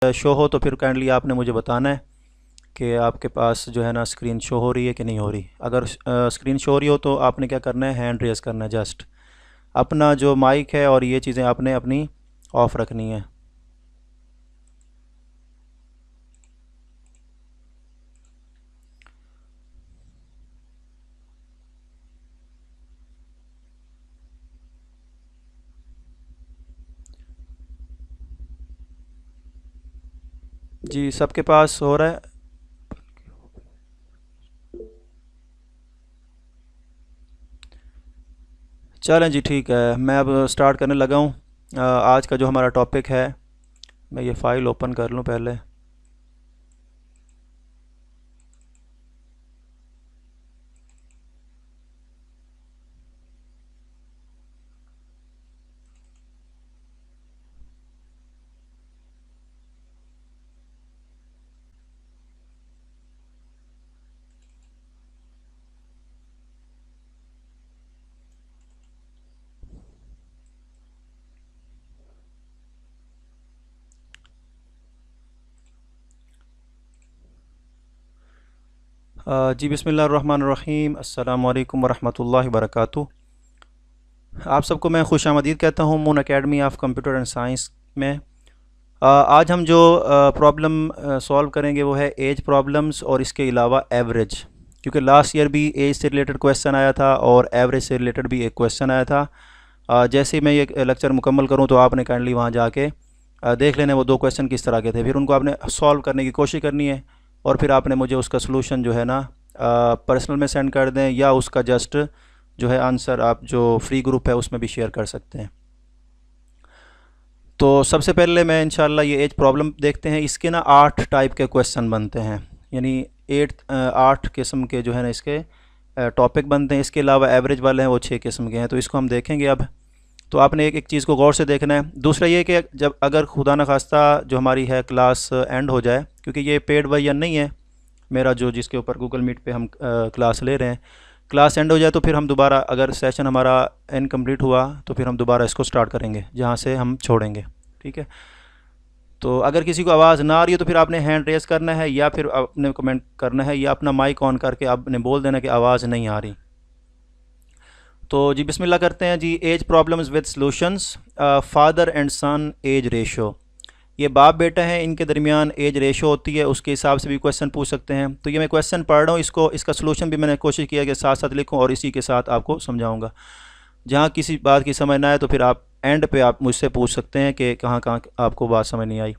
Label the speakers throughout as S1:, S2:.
S1: Show हो तो फिर काइंडली आपने मुझे बताना है कि आपके पास जो है ना स्क्रीन शो हो रही है कि नहीं हो रही। अगर स्क्रीन शो हो रही हो तो आपने क्या करना है, हैंड रेस करना है। जस्ट अपना जो माइक है और ये चीज़ें आपने अपनी ऑफ़ रखनी है। जी सबके पास हो रहा है। चलें जी ठीक है, मैं अब स्टार्ट करने लगा हूँ। आज का जो हमारा टॉपिक है, मैं ये फ़ाइल ओपन कर लूँ पहले। जी बिस्मिल्लाहिर्रहमानिर्रहीम, अस्सलाम वालेकुम वरहमतुल्लाहि वबरकातुहू। आप सबको मैं खुश आमदीद कहता हूँ moon academy of computer and science में। आज हम जो प्रॉब्लम सॉल्व करेंगे वो है एज प्रॉब्लम्स और इसके अलावा एवरेज, क्योंकि लास्ट ईयर भी एज से रिलेटेड क्वेश्चन आया था और एवरेज से रिलेटेड भी एक क्वेश्चन आया था। जैसे ही मैं ये लेक्चर मुकम्मल करूँ तो आपने काइंडली वहाँ जाके देख लेना वो दो क्वेश्चन किस तरह के थे, फिर उनको आपने सॉल्व करने की कोशिश करनी है और फिर आपने मुझे उसका सलूशन जो है ना पर्सनल में सेंड कर दें, या उसका जस्ट जो है आंसर आप जो फ्री ग्रुप है उसमें भी शेयर कर सकते हैं। तो सबसे पहले मैं इंशाल्लाह ये एज प्रॉब्लम देखते हैं। इसके ना 8 टाइप के क्वेश्चन बनते हैं, यानी 8 किस्म के जो है ना इसके टॉपिक बनते हैं। इसके अलावा एवरेज वाले हैं वो 6 किस्म के हैं, तो इसको हम देखेंगे अब। तो आपने एक एक चीज़ को गौर से देखना है। दूसरा ये कि जब अगर खुदा न खास्ता जो हमारी है क्लास एंड हो जाए, क्योंकि ये पेड वर्जन नहीं है मेरा जो जिसके ऊपर गूगल मीट पे हम क्लास ले रहे हैं, क्लास एंड हो जाए तो फिर हम दोबारा, अगर सेशन हमारा इनकम्प्लीट हुआ तो फिर हम दोबारा इसको स्टार्ट करेंगे जहाँ से हम छोड़ेंगे। ठीक है, तो अगर किसी को आवाज़ ना आ रही है तो फिर आपने हैंड रेस करना है या फिर आपने कमेंट करना है या अपना माइक ऑन करके आपने बोल देना कि आवाज़ नहीं आ रही। तो जी बिस्मिल्लाह करते हैं जी। Age problems with solutions. Father and son age ratio, ये बाप बेटा है, इनके दरमियान एज रेशो होती है, उसके हिसाब से भी क्वेश्चन पूछ सकते हैं। तो ये मैं क्वेश्चन पढ़ रहा हूँ, इसका सलूशन भी मैंने कोशिश किया कि साथ साथ लिखूँ और इसी के साथ आपको समझाऊँगा। जहाँ किसी बात की समझ ना आए तो फिर आप एंड पे आप मुझसे पूछ सकते हैं कि कहाँ कहाँ आपको बात समझ नहीं आई।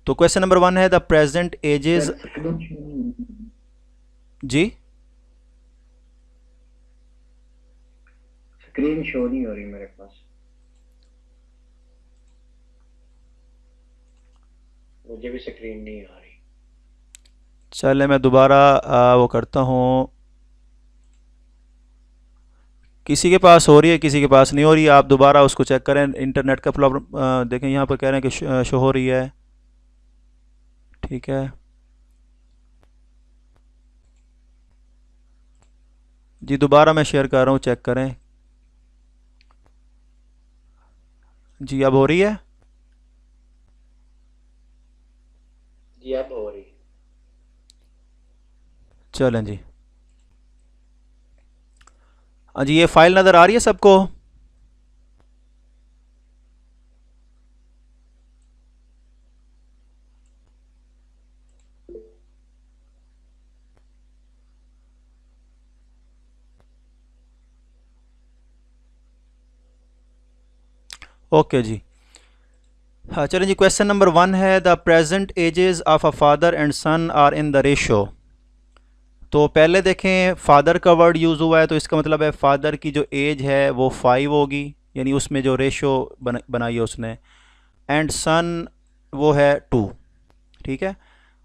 S1: तो क्वेश्चन नंबर 1 है द प्रेजेंट एजेस। जी
S2: स्क्रीन शो नहीं हो रही मेरे पास, मुझे भी स्क्रीन नहीं आ रही।
S1: चले मैं दोबारा वो करता हूँ। किसी के पास हो रही है, किसी के पास नहीं हो रही है, आप दोबारा उसको चेक करें। इंटरनेट का प्रॉब्लम देखें, यहाँ पर कह रहे हैं कि शो हो रही है। ठीक है जी, दोबारा मैं शेयर कर रहा हूँ, चेक करें। जी अब हो रही है।
S2: जी अब हो रही।
S1: चलें जी। हाँ जी, ये फाइल नज़र आ रही है सबको। ओके जी, हाँ चलें जी। क्वेश्चन नंबर 1 है the present ages of a father and son are in the ratio. तो पहले देखें फादर का वर्ड यूज़ हुआ है, तो इसका मतलब है फादर की जो एज है वो 5 होगी, यानी उसमें जो रेशो बनाई है उसने। एंड सन वो है 2। ठीक है,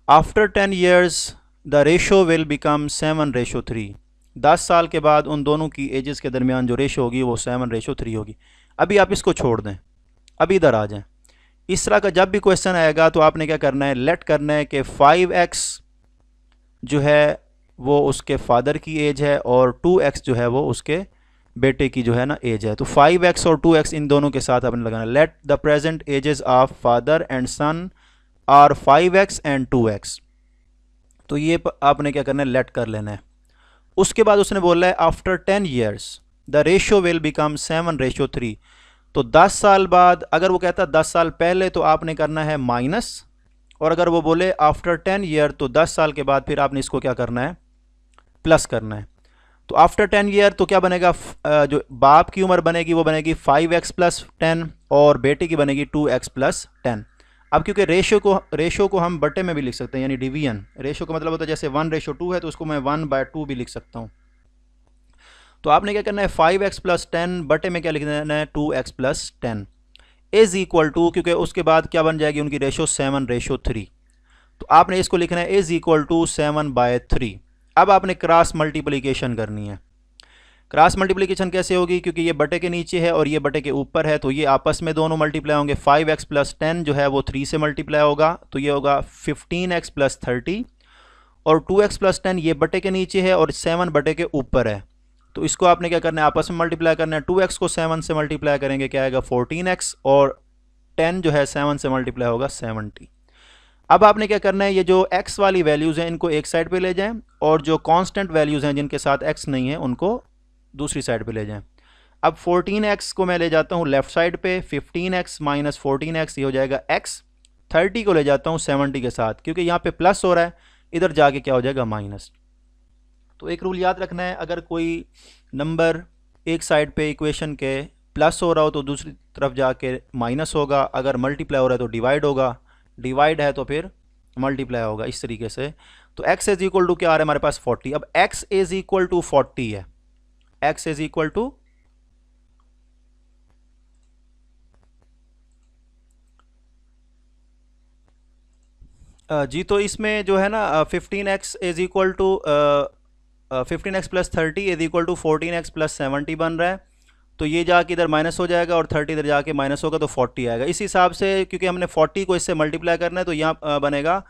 S1: after 10 years the ratio will become 7:3। 10 साल के बाद उन दोनों की एजेस के दरमियान जो रेशो होगी वो 7:3 होगी। अभी आप इसको छोड़ दें, अभी इधर आ जाएं। इस तरह का जब भी क्वेश्चन आएगा तो आपने क्या करना है, लेट करना है कि 5x जो है वो उसके फादर की एज है और 2x जो है वो उसके बेटे की जो है ना एज है। तो 5x और 2x इन दोनों के साथ आपने लगाना। Let the present ages of father and son are 5x and 2x। तो ये आपने क्या करना है, लेट कर लेना है। उसके बाद उसने बोला है after 10 years the ratio will become 7:3। तो 10 साल बाद, अगर वो कहता है 10 साल पहले तो आपने करना है माइनस, और अगर वो बोले आफ्टर 10 ईयर तो 10 साल के बाद फिर आपने इसको क्या करना है, प्लस करना है। तो आफ्टर 10 ईयर तो क्या बनेगा, जो बाप की उम्र बनेगी वो बनेगी 5x + 10 और बेटे की बनेगी 2x + 10। अब क्योंकि रेशो को हम बटे में भी लिख सकते हैं, यानी डिवीजन। रेशो का मतलब होता है जैसे 1:2 है तो उसको मैं 1/2 भी लिख सकता हूँ। तो आपने क्या करना है, 5x + 10 बटे में क्या लिख देना है, 2x + 10 इज इक्वल टू, क्योंकि उसके बाद क्या बन जाएगी उनकी रेशो 7:3। तो आपने इसको लिखना है इज इक्वल टू 7/3। अब आपने क्रॉस मल्टीप्लिकेशन करनी है। क्रॉस मल्टीप्लिकेशन कैसे होगी, क्योंकि ये बटे के नीचे है और ये बटे के ऊपर है, तो ये आपस में दोनों मल्टीप्लाई होंगे। 5x + 10 जो है वो 3 से मल्टीप्लाई होगा, तो ये होगा 15x + 30, और 2x + 10 ये बटे के नीचे है और 7 बटे के ऊपर है, तो इसको आपने क्या करना है, आपस में मल्टीप्लाई करना है। 2x को 7 से मल्टीप्लाई करेंगे क्या आएगा, 14x, और 10 जो है 7 से मल्टीप्लाई होगा 70। अब आपने क्या करना है, ये जो x वाली वैल्यूज़ हैं इनको एक साइड पे ले जाएं, और जो कांस्टेंट वैल्यूज़ हैं जिनके साथ x नहीं है उनको दूसरी साइड पे ले जाएं। अब 14x को मैं ले जाता हूँ लेफ्ट साइड पे, 15x - 14x ये हो जाएगा x। 30 को ले जाता हूँ 70 के साथ, क्योंकि यहाँ पे प्लस हो रहा है, इधर जाके क्या हो जाएगा, माइनस। तो एक रूल याद रखना है, अगर कोई नंबर एक साइड पे इक्वेशन के प्लस हो रहा हो तो दूसरी तरफ जाके माइनस होगा, अगर मल्टीप्लाई हो रहा है तो डिवाइड होगा, डिवाइड है तो फिर मल्टीप्लाई होगा, इस तरीके से। तो x इज इक्वल टू क्या आ रहा है हमारे पास, 40। अब x इज इक्वल टू 40 है, x इज इक्वल टू जी, तो इसमें जो है ना 15x is equal to 15x + 30 is equal to 14x + 70 बन रहा है। तो ये जाके इधर माइनस हो जाएगा और 30 इधर जाके माइनस होगा, तो 40 आएगा। इस हिसाब से क्योंकि हमने 40 को इससे मल्टीप्लाई करना है, तो यहाँ बनेगा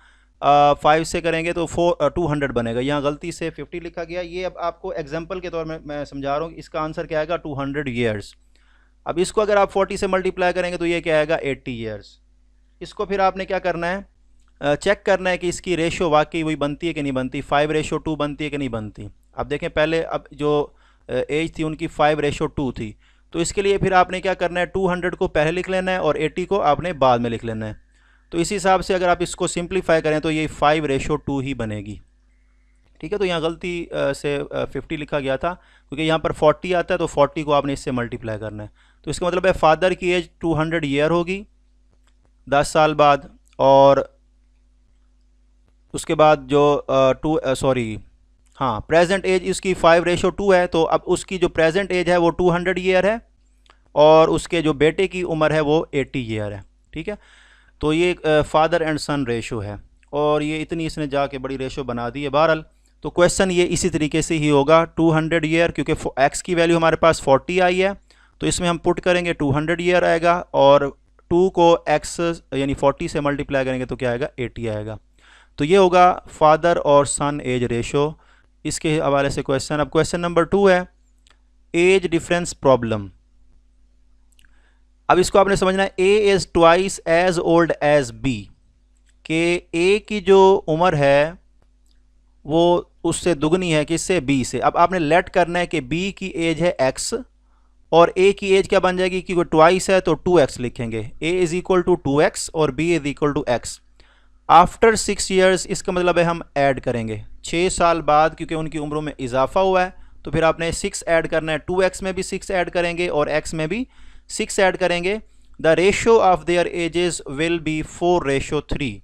S1: 5 से करेंगे तो 200 बनेगा। यहाँ गलती से 50 लिखा गया, ये अब आपको एग्जांपल के तौर में मैं समझा रहा हूँ। इसका आंसर क्या आएगा, 200 ईयर्स। अब इसको अगर आप 40 से मल्टीप्लाई करेंगे तो ये क्या आएगा, 80 ईयर्स। इसको फिर आपने क्या करना है, चेक करना है कि इसकी रेशो वाकई वही बनती है कि नहीं बनती, 5:2 बनती है कि नहीं बनती। अब देखें पहले, अब जो एज थी उनकी 5:2 थी, तो इसके लिए फिर आपने क्या करना है, 200 को पहले लिख लेना है और 80 को आपने बाद में लिख लेना है। तो इस हिसाब से अगर आप इसको सिंप्लीफाई करें तो ये 5:2 ही बनेगी। ठीक है, तो यहाँ गलती से 50 लिखा गया था, क्योंकि यहाँ पर 40 आता है, तो 40 को आपने इससे मल्टीप्लाई करना है। तो इसका मतलब है फादर की एज 200 ईयर होगी 10 साल बाद, और उसके बाद जो प्रेजेंट एज इसकी 5:2 है, तो अब उसकी जो प्रेजेंट एज है वो 200 ईयर है, और उसके जो बेटे की उम्र है वो 80 ईयर है। ठीक है, तो ये फादर एंड सन रेशो है, और ये इतनी इसने जाके बड़ी रेशो बना दी है। बहरहाल तो क्वेश्चन ये इसी तरीके से ही होगा, 200 ईयर, क्योंकि x की वैल्यू हमारे पास 40 आई है, तो इसमें हम पुट करेंगे 200 ईयर आएगा, और 2 को x यानी 40 से मल्टीप्लाई करेंगे तो क्या आएगा, 80 आएगा। तो ये होगा फादर और सन एज रेशो, इसके हवाले से क्वेश्चन। अब क्वेश्चन नंबर 2 है एज डिफरेंस प्रॉब्लम। अब इसको आपने समझना है, A is twice as old as B, के ए की जो उम्र है वो उससे दुगनी है किससे, बी से। अब आपने लेट करना है कि बी की एज है x और ए की एज क्या बन जाएगी, क्योंकि ट्वाइस है तो 2x लिखेंगे। ए इज इक्वल टू 2x और B is equal to x। After 6 years, इसका मतलब है हम ऐड करेंगे 6 साल बाद, क्योंकि उनकी उम्रों में इजाफा हुआ है, तो फिर आपने 6 ऐड करना है। 2x में भी 6 ऐड करेंगे और x में भी 6 ऐड करेंगे। The ratio of their edges will be 4:3।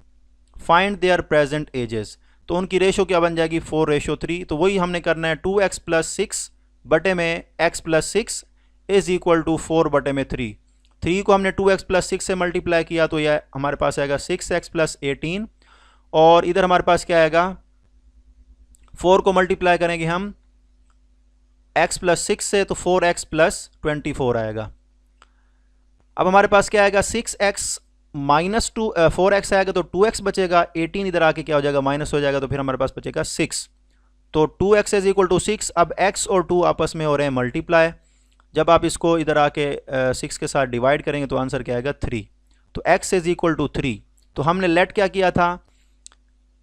S1: Find there present ages, तो उनकी रेशो क्या बन जाएगी, 4:3। तो वही हमने करना है, 2x + 6 बटे में x + 6 इज इक्वल टू 4/3। 3 को हमने 2x + 6 से मल्टीप्लाई किया, तो यह हमारे पास आएगा 6x + 18, और इधर हमारे पास क्या आएगा, 4 को मल्टीप्लाई करेंगे हम x + 6 से, तो 4x + 24 आएगा। अब हमारे पास क्या आएगा, 6x - 4x आएगा तो 2x बचेगा, 18 इधर आके क्या हो जाएगा, माइनस हो जाएगा, तो फिर हमारे पास बचेगा 6। तो 2x इज इक्वल टू 6। अब x और 2 आपस में हो रहे हैं मल्टीप्लाई, जब आप इसको इधर आके 6 के साथ डिवाइड करेंगे तो आंसर क्या आएगा, 3। तो x इज इक्वल टू 3। तो हमने लेट क्या किया था,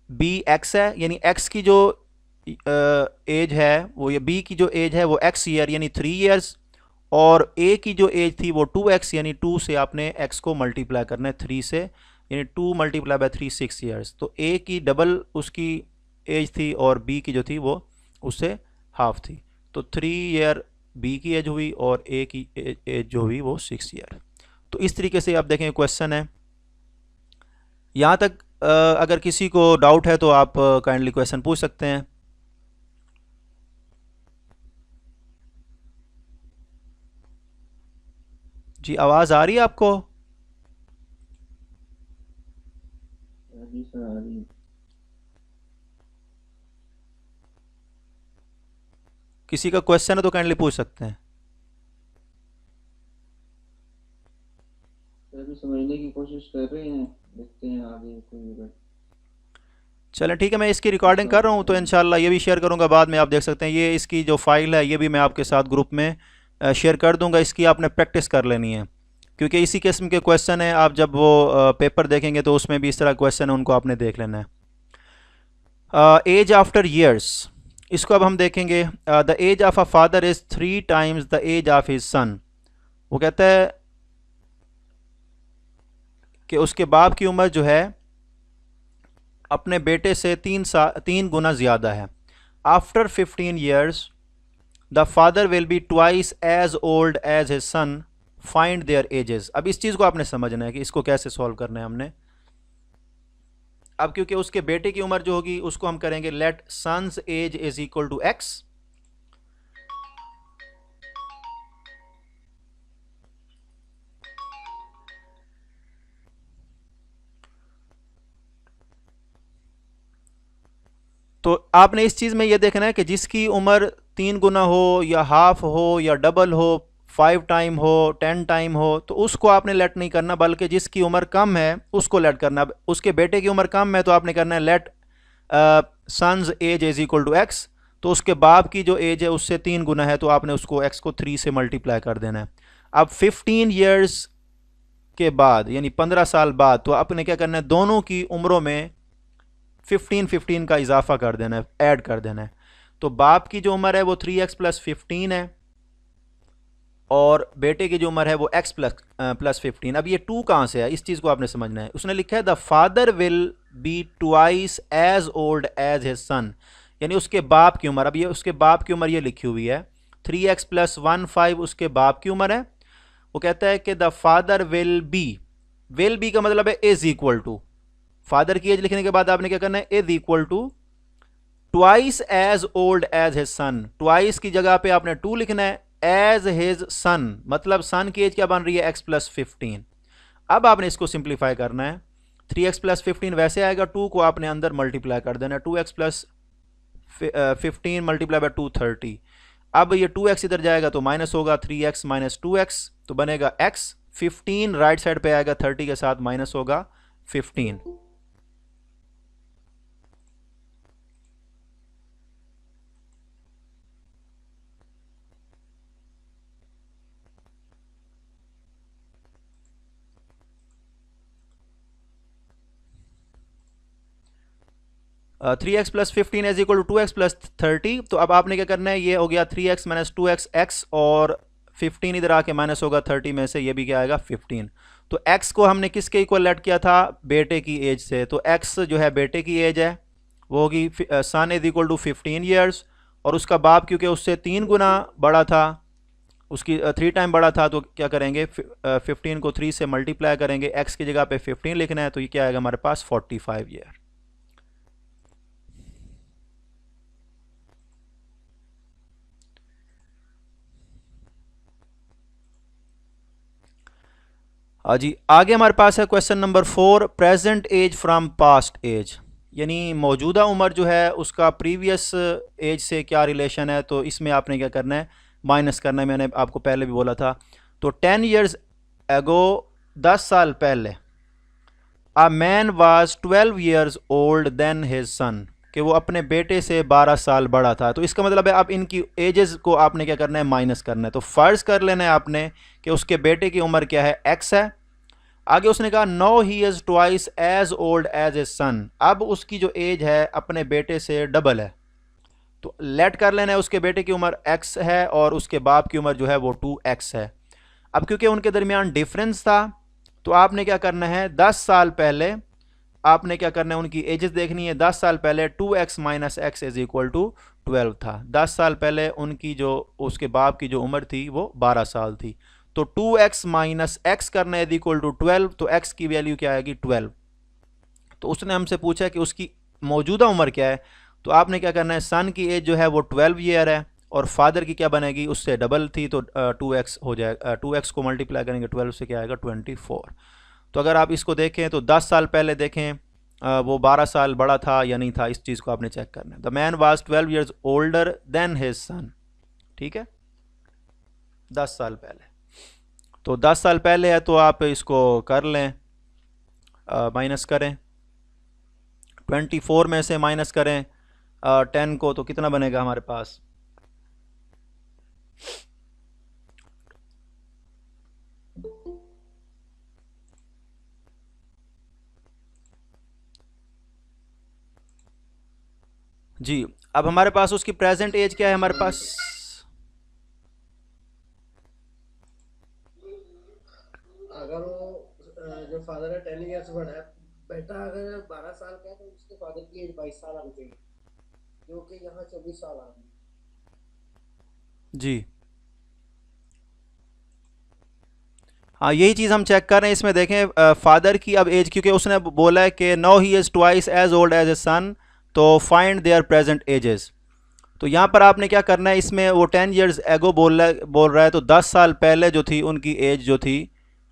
S1: बी एक्स है, यानी एक्स की जो एज है वो, ये बी की जो एज है वो एक्स ईयर यानी 3 ईयर्स, और ए की जो एज थी वो 2x यानी 2 से आपने x को मल्टीप्लाई करना है 3 से, यानी 2 मल्टीप्लाई बाय 3 6 ईयर्स। तो ए की डबल उसकी एज थी और बी की जो थी वो उससे हाफ थी, तो 3 ईयर बी की एज हुई और ए की एज जो हुई वो 6 ईयर। तो इस तरीके से आप देखें क्वेश्चन है। यहाँ तक अगर किसी को डाउट है तो आप काइंडली क्वेश्चन पूछ सकते हैं। जी आवाज़ आ रही है आपको?
S2: जी सर आ रही है।
S1: किसी का क्वेश्चन है तो काइंडली पूछ सकते हैं।
S2: सर अभी समझने की कोशिश कर रहे हैं, देखते हैं आगे कोई अगर
S1: चलें ठीक है, मैं इसकी रिकॉर्डिंग कर रहा हूँ तो इंशाल्लाह ये भी शेयर करूँगा बाद में, आप देख सकते हैं। ये इसकी जो फाइल है ये भी मैं आपके साथ ग्रुप में शेयर कर दूँगा। इसकी आपने प्रैक्टिस कर लेनी है, क्योंकि इसी किस्म के क्वेश्चन है, आप जब वो पेपर देखेंगे तो उसमें भी इस तरह क्वेश्चन है, उनको आपने देख लेना है। एज आफ्टर ईयर्स, इसको अब हम देखेंगे। The age of a father is 3 times the age of his son. वो कहता है कि उसके बाप की उम्र जो है अपने बेटे से 3 गुना ज़्यादा है। After 15 years the father will be twice as old as his son, find their ages. अब इस चीज़ को आपने समझना है कि इसको कैसे सॉल्व करना है हमने। अब क्योंकि उसके बेटे की उम्र जो होगी उसको हम करेंगे let son's age is equal to X. तो आपने इस चीज़ में यह देखना है कि जिसकी उम्र 3 गुना हो या हाफ हो या डबल हो, 5 टाइम हो, 10 टाइम हो, तो उसको आपने लेट नहीं करना, बल्कि जिसकी उम्र कम है उसको लेट करना। उसके बेटे की उम्र कम है तो आपने करना है let son's age is equal to X. तो उसके बाप की जो एज है उससे 3 गुना है तो आपने उसको एक्स को 3 से मल्टीप्लाई कर देना है। अब 15 ईयर्स के बाद यानी 15 साल बाद तो आपने क्या करना है, दोनों की उम्रों में 15 का इजाफा कर देना है, ऐड कर देना है। तो बाप की जो उम्र है वो 3x प्लस 15 है और बेटे की जो उम्र है वो x प्लस 15। अब ये 2 कहाँ से है, इस चीज़ को आपने समझना है। उसने लिखा है the father will be twice as old as his son, यानी उसके बाप की उम्र। अब ये उसके बाप की उम्र ये लिखी हुई है 3x प्लस 1 5 उसके बाप की उम्र है। वो कहता है कि द फादर विल बी का मतलब है इज इक्वल टू, फादर की एज लिखने के बाद आपने क्या करना है, is equal to twice as old as his son. Twice की जगह पे आपने 2 लिखना है, एज हिज सन मतलब सन की एज क्या बन रही है, x प्लस 15। अब आपने इसको सिंप्लीफाई करना है, 3x प्लस 15 वैसे आएगा, 2 को आपने अंदर मल्टीप्लाई कर देना है, 2x प्लस 15 मल्टीप्लाई बाय 2 30। अब ये 2x इधर जाएगा तो माइनस होगा, 3x माइनस 2x तो बनेगा x। 15 राइट साइड पे आएगा, 30 के साथ माइनस होगा 15। Three X plus 15 is equal to 2x plus 30। तो अब आपने क्या करना है, ये हो गया 3x माइनस 2x x, और 15 इधर आके माइनस होगा 30 में से, ये भी क्या आएगा 15। तो x को हमने किसके इक्वल लेट किया था, बेटे की एज से। तो x जो है बेटे की एज है वो होगी सन इज इक्वल टू 15 ईयर्स, और उसका बाप क्योंकि उससे 3 गुना बड़ा था, उसकी 3 टाइम बड़ा था, तो क्या करेंगे 15 को 3 से मल्टीप्लाई करेंगे, x की जगह पे 15 लिखना है, तो ये क्या आएगा हमारे पास 45 ईयर। जी आगे हमारे पास है question number 4, present age from past age, यानी मौजूदा उम्र जो है उसका प्रीवियस एज से क्या रिलेशन है। तो इसमें आपने क्या करना है, माइनस करना है, मैंने आपको पहले भी बोला था। तो 10 ईयर्स एगो 10 साल पहले a man was 12 years old then his son, कि वो अपने बेटे से 12 साल बड़ा था। तो इसका मतलब है अब इनकी एजेस को आपने क्या करना है, माइनस करना है। तो फ़र्ज़ कर लेना है आपने कि उसके बेटे की उम्र क्या है, x है, आगे उसने कहा no he is twice as old as a son, अब उसकी जो एज है अपने बेटे से डबल है। तो लेट कर लेना है, उसके बेटे की उम्र x है और उसके बाप की उम्र जो है वो 2x है। अब क्योंकि उनके दरमियान डिफरेंस था तो आपने क्या करना है, 10 साल पहले आपने क्या करना है, उनकी एजेस देखनी है। 10 साल पहले 2x minus x is equal to 12 था। 10 साल पहले उनकी जो उसके बाप की जो उम्र थी वो 12 साल थी। तो 2x माइनस एक्स करना है इक्वल टू 12, तो x की वैल्यू क्या आएगी 12। तो उसने हमसे पूछा कि उसकी मौजूदा उम्र क्या है, तो आपने क्या करना है, सन की एज जो है वो 12 ईयर है और फादर की क्या बनेगी, उससे डबल थी तो 2x हो जाएगा। 2x को मल्टीप्लाई करेंगे 12 से क्या आएगा 24। तो अगर आप इसको देखें तो 10 साल पहले देखें वो 12 साल बड़ा था या नहीं था, इस चीज़ को आपने चेक करना है। The man was 12 years older than his सन, ठीक है, 10 साल पहले। तो 10 साल पहले है तो आप इसको कर लें, माइनस करें, 24 में से माइनस करें 10 को, तो कितना बनेगा हमारे पास, जी। अब हमारे पास उसकी प्रेजेंट एज क्या है हमारे पास,
S3: अगर वो जो फादर है 10 ईयर्स बड़ा है, बेटा अगर 12 साल का है तो उसके फादर की एज 22 साल आनी चाहिए, जो कि यहाँ 24 साल आ गई।
S1: जी हाँ, यही चीज़ हम चेक कर रहे हैं। इसमें देखें फादर की अब एज, क्योंकि उसने बोला है कि no he is twice as old as a son, तो फाइंड देयर प्रेजेंट एजेस। तो यहाँ पर आपने क्या करना है, इसमें वो 10 ईयर्स एगो बोल रहा है, तो 10 साल पहले जो थी उनकी एज जो थी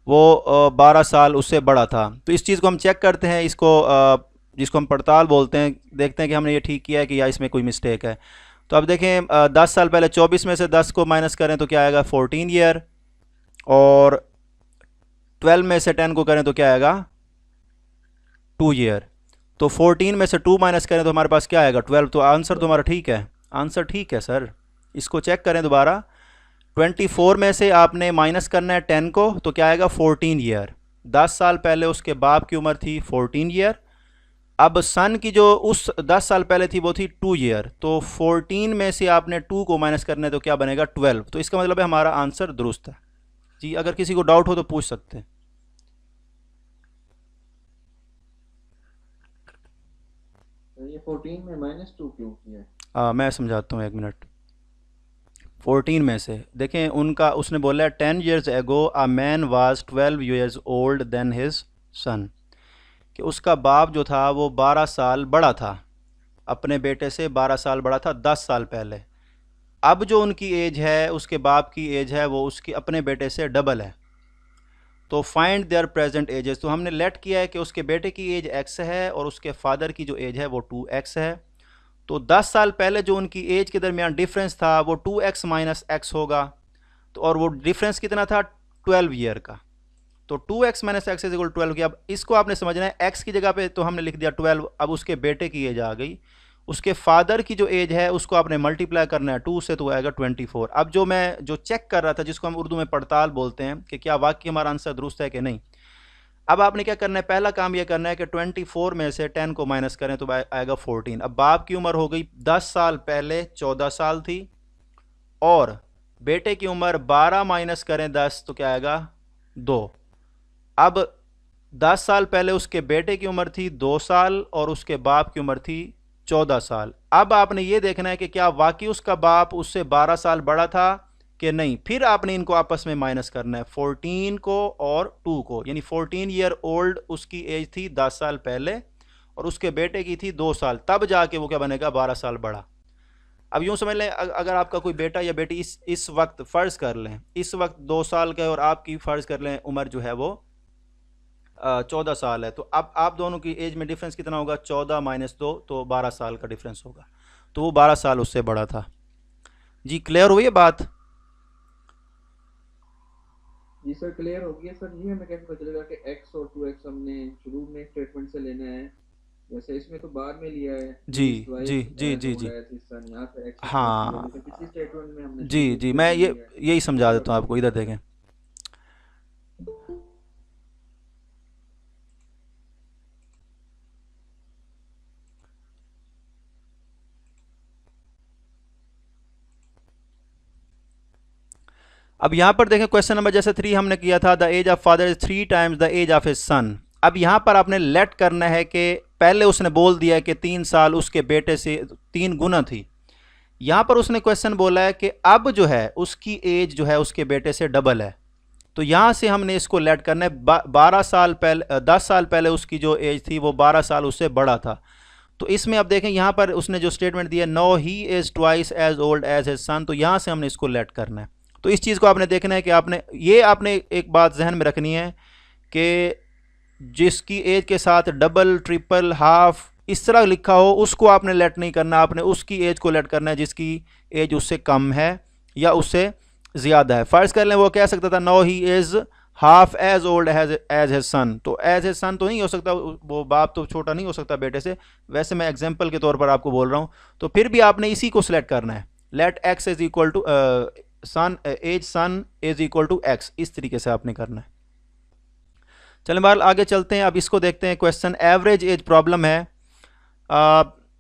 S1: वो 12 साल उससे बड़ा था। तो इस चीज़ को हम चेक करते हैं, इसको जिसको हम पड़ताल बोलते हैं, देखते हैं कि हमने ये ठीक किया है कि या इसमें कोई मिस्टेक है। तो अब देखें 10 साल पहले 24 में से 10 को माइनस करें तो क्या आएगा 14 ईयर, और 12 में से 10 को करें तो क्या आएगा 2 ईयर। तो 14 में से 2 माइनस करें तो हमारे पास क्या आएगा 12। तो आंसर तो हमारा ठीक है, आंसर ठीक है सर। इसको चेक करें दोबारा, 24 में से आपने माइनस करना है 10 को, तो क्या आएगा 14 ईयर। 10 साल पहले उसके बाप की उम्र थी 14 ईयर, अब सन की जो उस 10 साल पहले थी वो थी 2 ईयर। तो 14 में से आपने 2 को माइनस करना है तो क्या बनेगा 12। तो इसका मतलब है हमारा आंसर दुरुस्त है। जी, अगर किसी को डाउट हो तो पूछ सकते हैं।
S2: तो ये 14 में -2 क्यों किया है?
S1: मैं समझाता हूँ, एक मिनट। 14 में से देखें, उनका उसने बोला है 10 years ago a man was 12 years old then his son, कि उसका बाप जो था वो 12 साल बड़ा था, अपने बेटे से 12 साल बड़ा था 10 साल पहले। अब जो उनकी एज है, उसके बाप की एज है, वो उसकी अपने बेटे से डबल है। तो फाइंड देयर प्रेजेंट एजेस, तो हमने लेट किया है कि उसके बेटे की एज x है और उसके फादर की जो एज है वो 2x है। तो 10 साल पहले जो उनकी एज के दरमियान डिफरेंस था वो 2x माइनस एक्स होगा। तो और वो डिफरेंस कितना था 12 ईयर का। तो 2x minus x is equal 12 की। अब इसको आपने समझना है, x की जगह पे तो हमने लिख दिया 12, अब उसके बेटे की एज आ गई, उसके फादर की जो एज है उसको आपने मल्टीप्लाई करना है 2 से, तो आएगा 24। अब जो मैं जो चेक कर रहा था, जिसको हम उर्दू में पड़ताल बोलते हैं कि क्या वाकई हमारा आंसर दुरुस्त है कि नहीं, अब आपने क्या करना है, पहला काम यह करना है कि 24 में से 10 को माइनस करें तो आएगा 14। अब बाप की उम्र हो गई 10 साल पहले 14 साल थी, और बेटे की उम्र 12 माइनस करें 10 तो क्या आएगा 2। अब 10 साल पहले उसके बेटे की उम्र थी 2 साल और उसके बाप की उम्र थी 14 साल। अब आपने ये देखना है कि क्या वाकई उसका बाप उससे 12 साल बड़ा था कि नहीं। फिर आपने इनको आपस में माइनस करना है, 14 को और 2 को, यानी 14 ईयर ओल्ड उसकी एज थी 10 साल पहले और उसके बेटे की थी 2 साल, तब जाके वो क्या बनेगा 12 साल बड़ा। अब यूँ समझ लें, अगर आपका कोई बेटा या बेटी इस वक्त फ़र्ज़ कर लें इस वक्त 2 साल का है और आपकी फ़र्ज़ कर लें उम्र जो है वो 14 साल है, तो अब आप दोनों की एज में डिफरेंस कितना होगा 14 माइनस 2, तो 12 साल का डिफरेंस होगा। तो वो 12 साल उससे बड़ा था। जी, क्लियर हुई है बात?
S2: जी सर, क्लियर हो गया सर। जी हमें कैसे पता चलेगा कि x और 2x हमने शुरू में स्टेटमेंट से लेना है, जैसे इसमें तो बाद में लिया है
S1: जी
S2: he is twice
S1: ji ji
S2: as
S1: ji
S2: old
S1: ji
S2: as his son, यहाँ पे x plus लिया,
S1: हाँ
S2: लेकिन पिछली स्टेटमेंट में हमने
S1: जी
S2: शुरू में
S1: जी,
S2: इसको
S1: मैं
S2: ले
S1: ये
S2: लिया है।
S1: यही समझा
S2: ये
S1: देता हूँ
S2: बात
S1: आपको,
S2: ठीक
S1: इधर
S2: है।
S1: देखें। अब यहाँ पर देखें क्वेश्चन नंबर जैसे 3 हमने किया था, the age of father is 3 times the age of his son. अब यहाँ पर आपने लेट करना है कि पहले उसने बोल दिया है कि 3 साल उसके बेटे से 3 गुना थी। यहाँ पर उसने क्वेश्चन बोला है कि अब जो है उसकी एज जो है उसके बेटे से डबल है। तो यहाँ से हमने इसको लेट करना है। 12 साल पहले 10 साल पहले उसकी जो एज थी वो 12 साल उससे बड़ा था। तो इसमें अब देखें यहाँ पर उसने जो स्टेटमेंट दिया, now he is twice as old as his son, तो यहाँ से हमने इसको लेट करना है। तो इस चीज़ को आपने देखना है कि आपने एक बात जहन में रखनी है कि जिसकी एज के साथ डबल, ट्रिपल, हाफ इस तरह लिखा हो उसको आपने लेट नहीं करना, आपने उसकी एज को लेट करना है जिसकी एज उससे कम है या उससे ज़्यादा है। फ़र्ज़ कर लें वो कह सकता था now he is half as old as his son, तो एज हिज सन तो नहीं हो सकता, वो बाप तो छोटा नहीं हो सकता बेटे से, वैसे मैं एग्जांपल के तौर पर आपको बोल रहा हूँ। तो फिर भी आपने इसी को सिलेक्ट करना है, let x is equal to son, as son is equal to x, इस तरीके से आपने करना है। चलें बाहर आगे चलते हैं। अब इसको देखते हैं क्वेश्चन, एवरेज एज प्रॉब्लम है।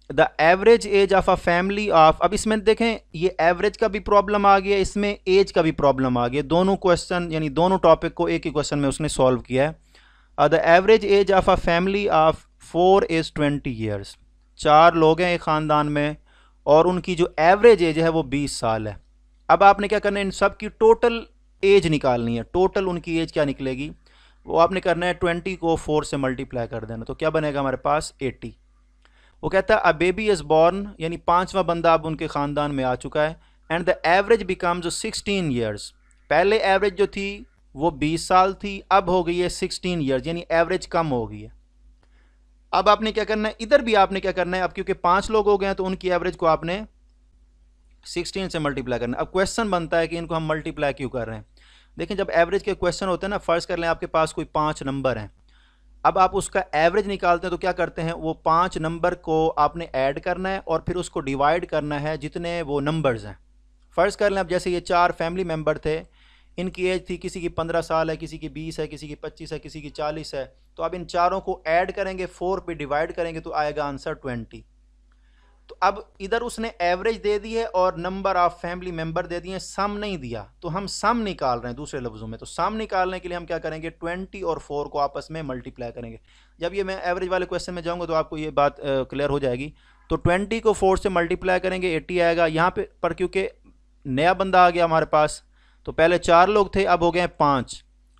S1: The average age of a family of, अब इसमें देखें ये एवरेज का भी प्रॉब्लम आ गया, इसमें एज का भी प्रॉब्लम आ गया, दोनों क्वेश्चन यानी दोनों टॉपिक को एक ही क्वेश्चन में उसने सॉल्व किया है। The average age of a family of 4 is 20 years. 4 लोग हैं एक ख़ानदान में और उनकी जो एवरेज एज है वो 20 साल है। अब आपने क्या करना है, इन सब की टोटल एज निकालनी है। टोटल उनकी एज क्या निकलेगी वो आपने करना है 20 को 4 से मल्टीप्लाई कर देना, तो क्या बनेगा हमारे पास 80। वो कहता है अ बेबी इज़ बॉर्न, यानी 5वां बंदा अब उनके ख़ानदान में आ चुका है, and the average becomes 16 years. पहले एवरेज जो थी वो 20 साल थी, अब हो गई है 16 ईयर्स, यानी एवरेज कम हो गई है। अब आपने क्या करना है, इधर भी आपने क्या करना है, अब क्योंकि 5 लोग हो गए हैं तो उनकी एवरेज को आपने 16 से मल्टीप्लाई करना है। अब क्वेश्चन बनता है कि इनको हम मल्टीप्लाई क्यों कर रहे हैं। देखें जब एवरेज के क्वेश्चन होते हैं ना, फ़र्ज़ कर लें आपके पास कोई 5 नंबर हैं, अब आप उसका एवरेज निकालते हैं तो क्या करते हैं, वो 5 नंबर को आपने ऐड करना है और फिर उसको डिवाइड करना है जितने वो नंबर्स हैं। फ़र्ज़ कर लें अब जैसे ये 4 फैमिली मेम्बर थे, इनकी एज थी, किसी की 15 साल है, किसी की 20 है, किसी की 25 है, किसी की 40 है, तो अब इन चारों को ऐड करेंगे, 4 पे डिवाइड करेंगे तो आएगा आंसर 20। तो अब इधर उसने एवरेज दे दी है और नंबर ऑफ फैमिली मेंबर दे दिए, सम नहीं दिया, तो हम सम निकाल रहे हैं दूसरे लफ्ज़ों में। तो सम निकालने के लिए हम क्या करेंगे, 20 और 4 को आपस में मल्टीप्लाई करेंगे। जब ये मैं एवरेज वाले क्वेश्चन में जाऊंगा तो आपको ये बात क्लियर हो जाएगी। तो 20 को 4 से मल्टीप्लाई करेंगे 80 आएगा। यहाँ पर क्योंकि नया बंदा आ गया हमारे पास, तो पहले 4 लोग थे अब हो गए 5,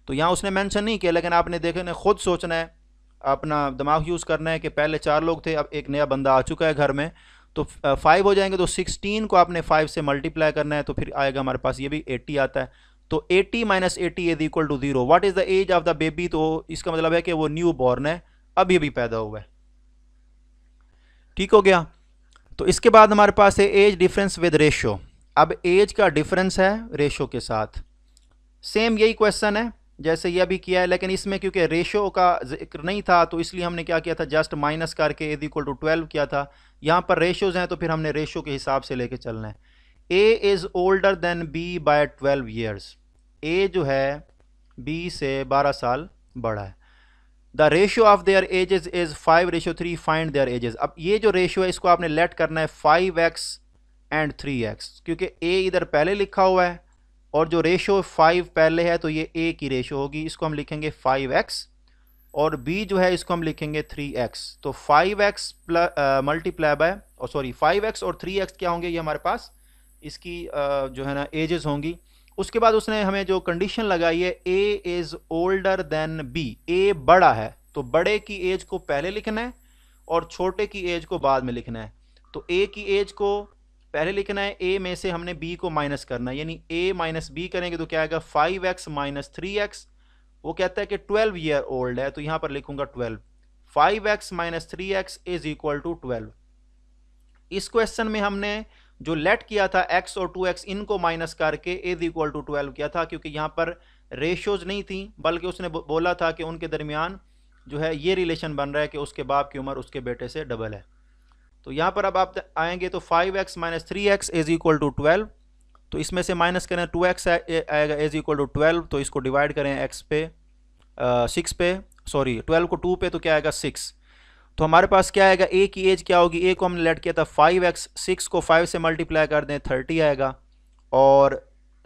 S1: तो यहाँ उसने मेंशन नहीं किया, लेकिन आपने देखना खुद सोचना है, अपना दिमाग यूज़ करना है कि पहले 4 लोग थे अब एक नया बंदा आ चुका है घर में, तो 5 हो जाएंगे, तो 16 को आपने 5 से मल्टीप्लाई करना है, तो फिर आएगा हमारे पास ये भी 80 आता है। तो 80 minus 80 is equal to 0। What is the age of the baby, तो इसका मतलब है कि वो न्यू बॉर्न है, अभी अभी पैदा हुआ है। ठीक हो गया। तो इसके बाद हमारे पास है एज डिफरेंस विद रेशो। अब एज का डिफरेंस है रेशो के साथ, सेम यही क्वेश्चन है जैसे ये अभी किया है, लेकिन इसमें क्योंकि रेशो का जिक्र नहीं था तो इसलिए हमने क्या किया था, जस्ट माइनस करके इज इक्वल टू 12 किया था। यहाँ पर रेशोज़ हैं तो फिर हमने रेशो के हिसाब से लेके चलना है। A is older than B by 12 years. A जो है बी से 12 साल बड़ा है। The ratio of their ages is 5:3, find their ages. अब ये जो रेशो है इसको आपने लेट करना है 5x एंड 3x, क्योंकि ए इधर पहले लिखा हुआ है और जो रेशो 5 पहले है तो ये a की रेशो होगी, इसको हम लिखेंगे 5x, और b जो है इसको हम लिखेंगे 3x। तो 5x मल्टीप्लाई बाय 5x और 3x क्या होंगे, ये हमारे पास इसकी जो है ना एजेस होंगी। उसके बाद उसने हमें जो कंडीशन लगाई है, a is older then b, a बड़ा है तो बड़े की एज को पहले लिखना है और छोटे की एज को बाद में लिखना है। तो a की एज को पहले लिखना है, a में से हमने b को माइनस करना है, यानी a माइनस b करेंगे तो क्या आएगा 5x माइनस 3x। वो कहता है कि 12 ईयर ओल्ड है तो यहाँ पर लिखूंगा 12। 5x minus 3x is equal to 12। इस क्वेश्चन में हमने जो लेट किया था x और 2x, इनको माइनस करके इज इक्वल टू 12 किया था, क्योंकि यहाँ पर रेशोज नहीं थी बल्कि उसने बोला था कि उनके दरमियान जो है ये रिलेशन बन रहा है कि उसके बाप की उम्र उसके बेटे से डबल है। तो यहाँ पर अब आप आएंगे तो 5x minus 3x is equal to 12, तो इसमें से माइनस करें 2x आएगा इज इक्वल टू 12, तो इसको डिवाइड करें x पे 6 पे 12 को 2 पे तो क्या आएगा 6। तो हमारे पास क्या आएगा, a की एज क्या होगी, a को हमने लेट किया था 5x, 6 को 5 से मल्टीप्लाई कर दें 30 आएगा, और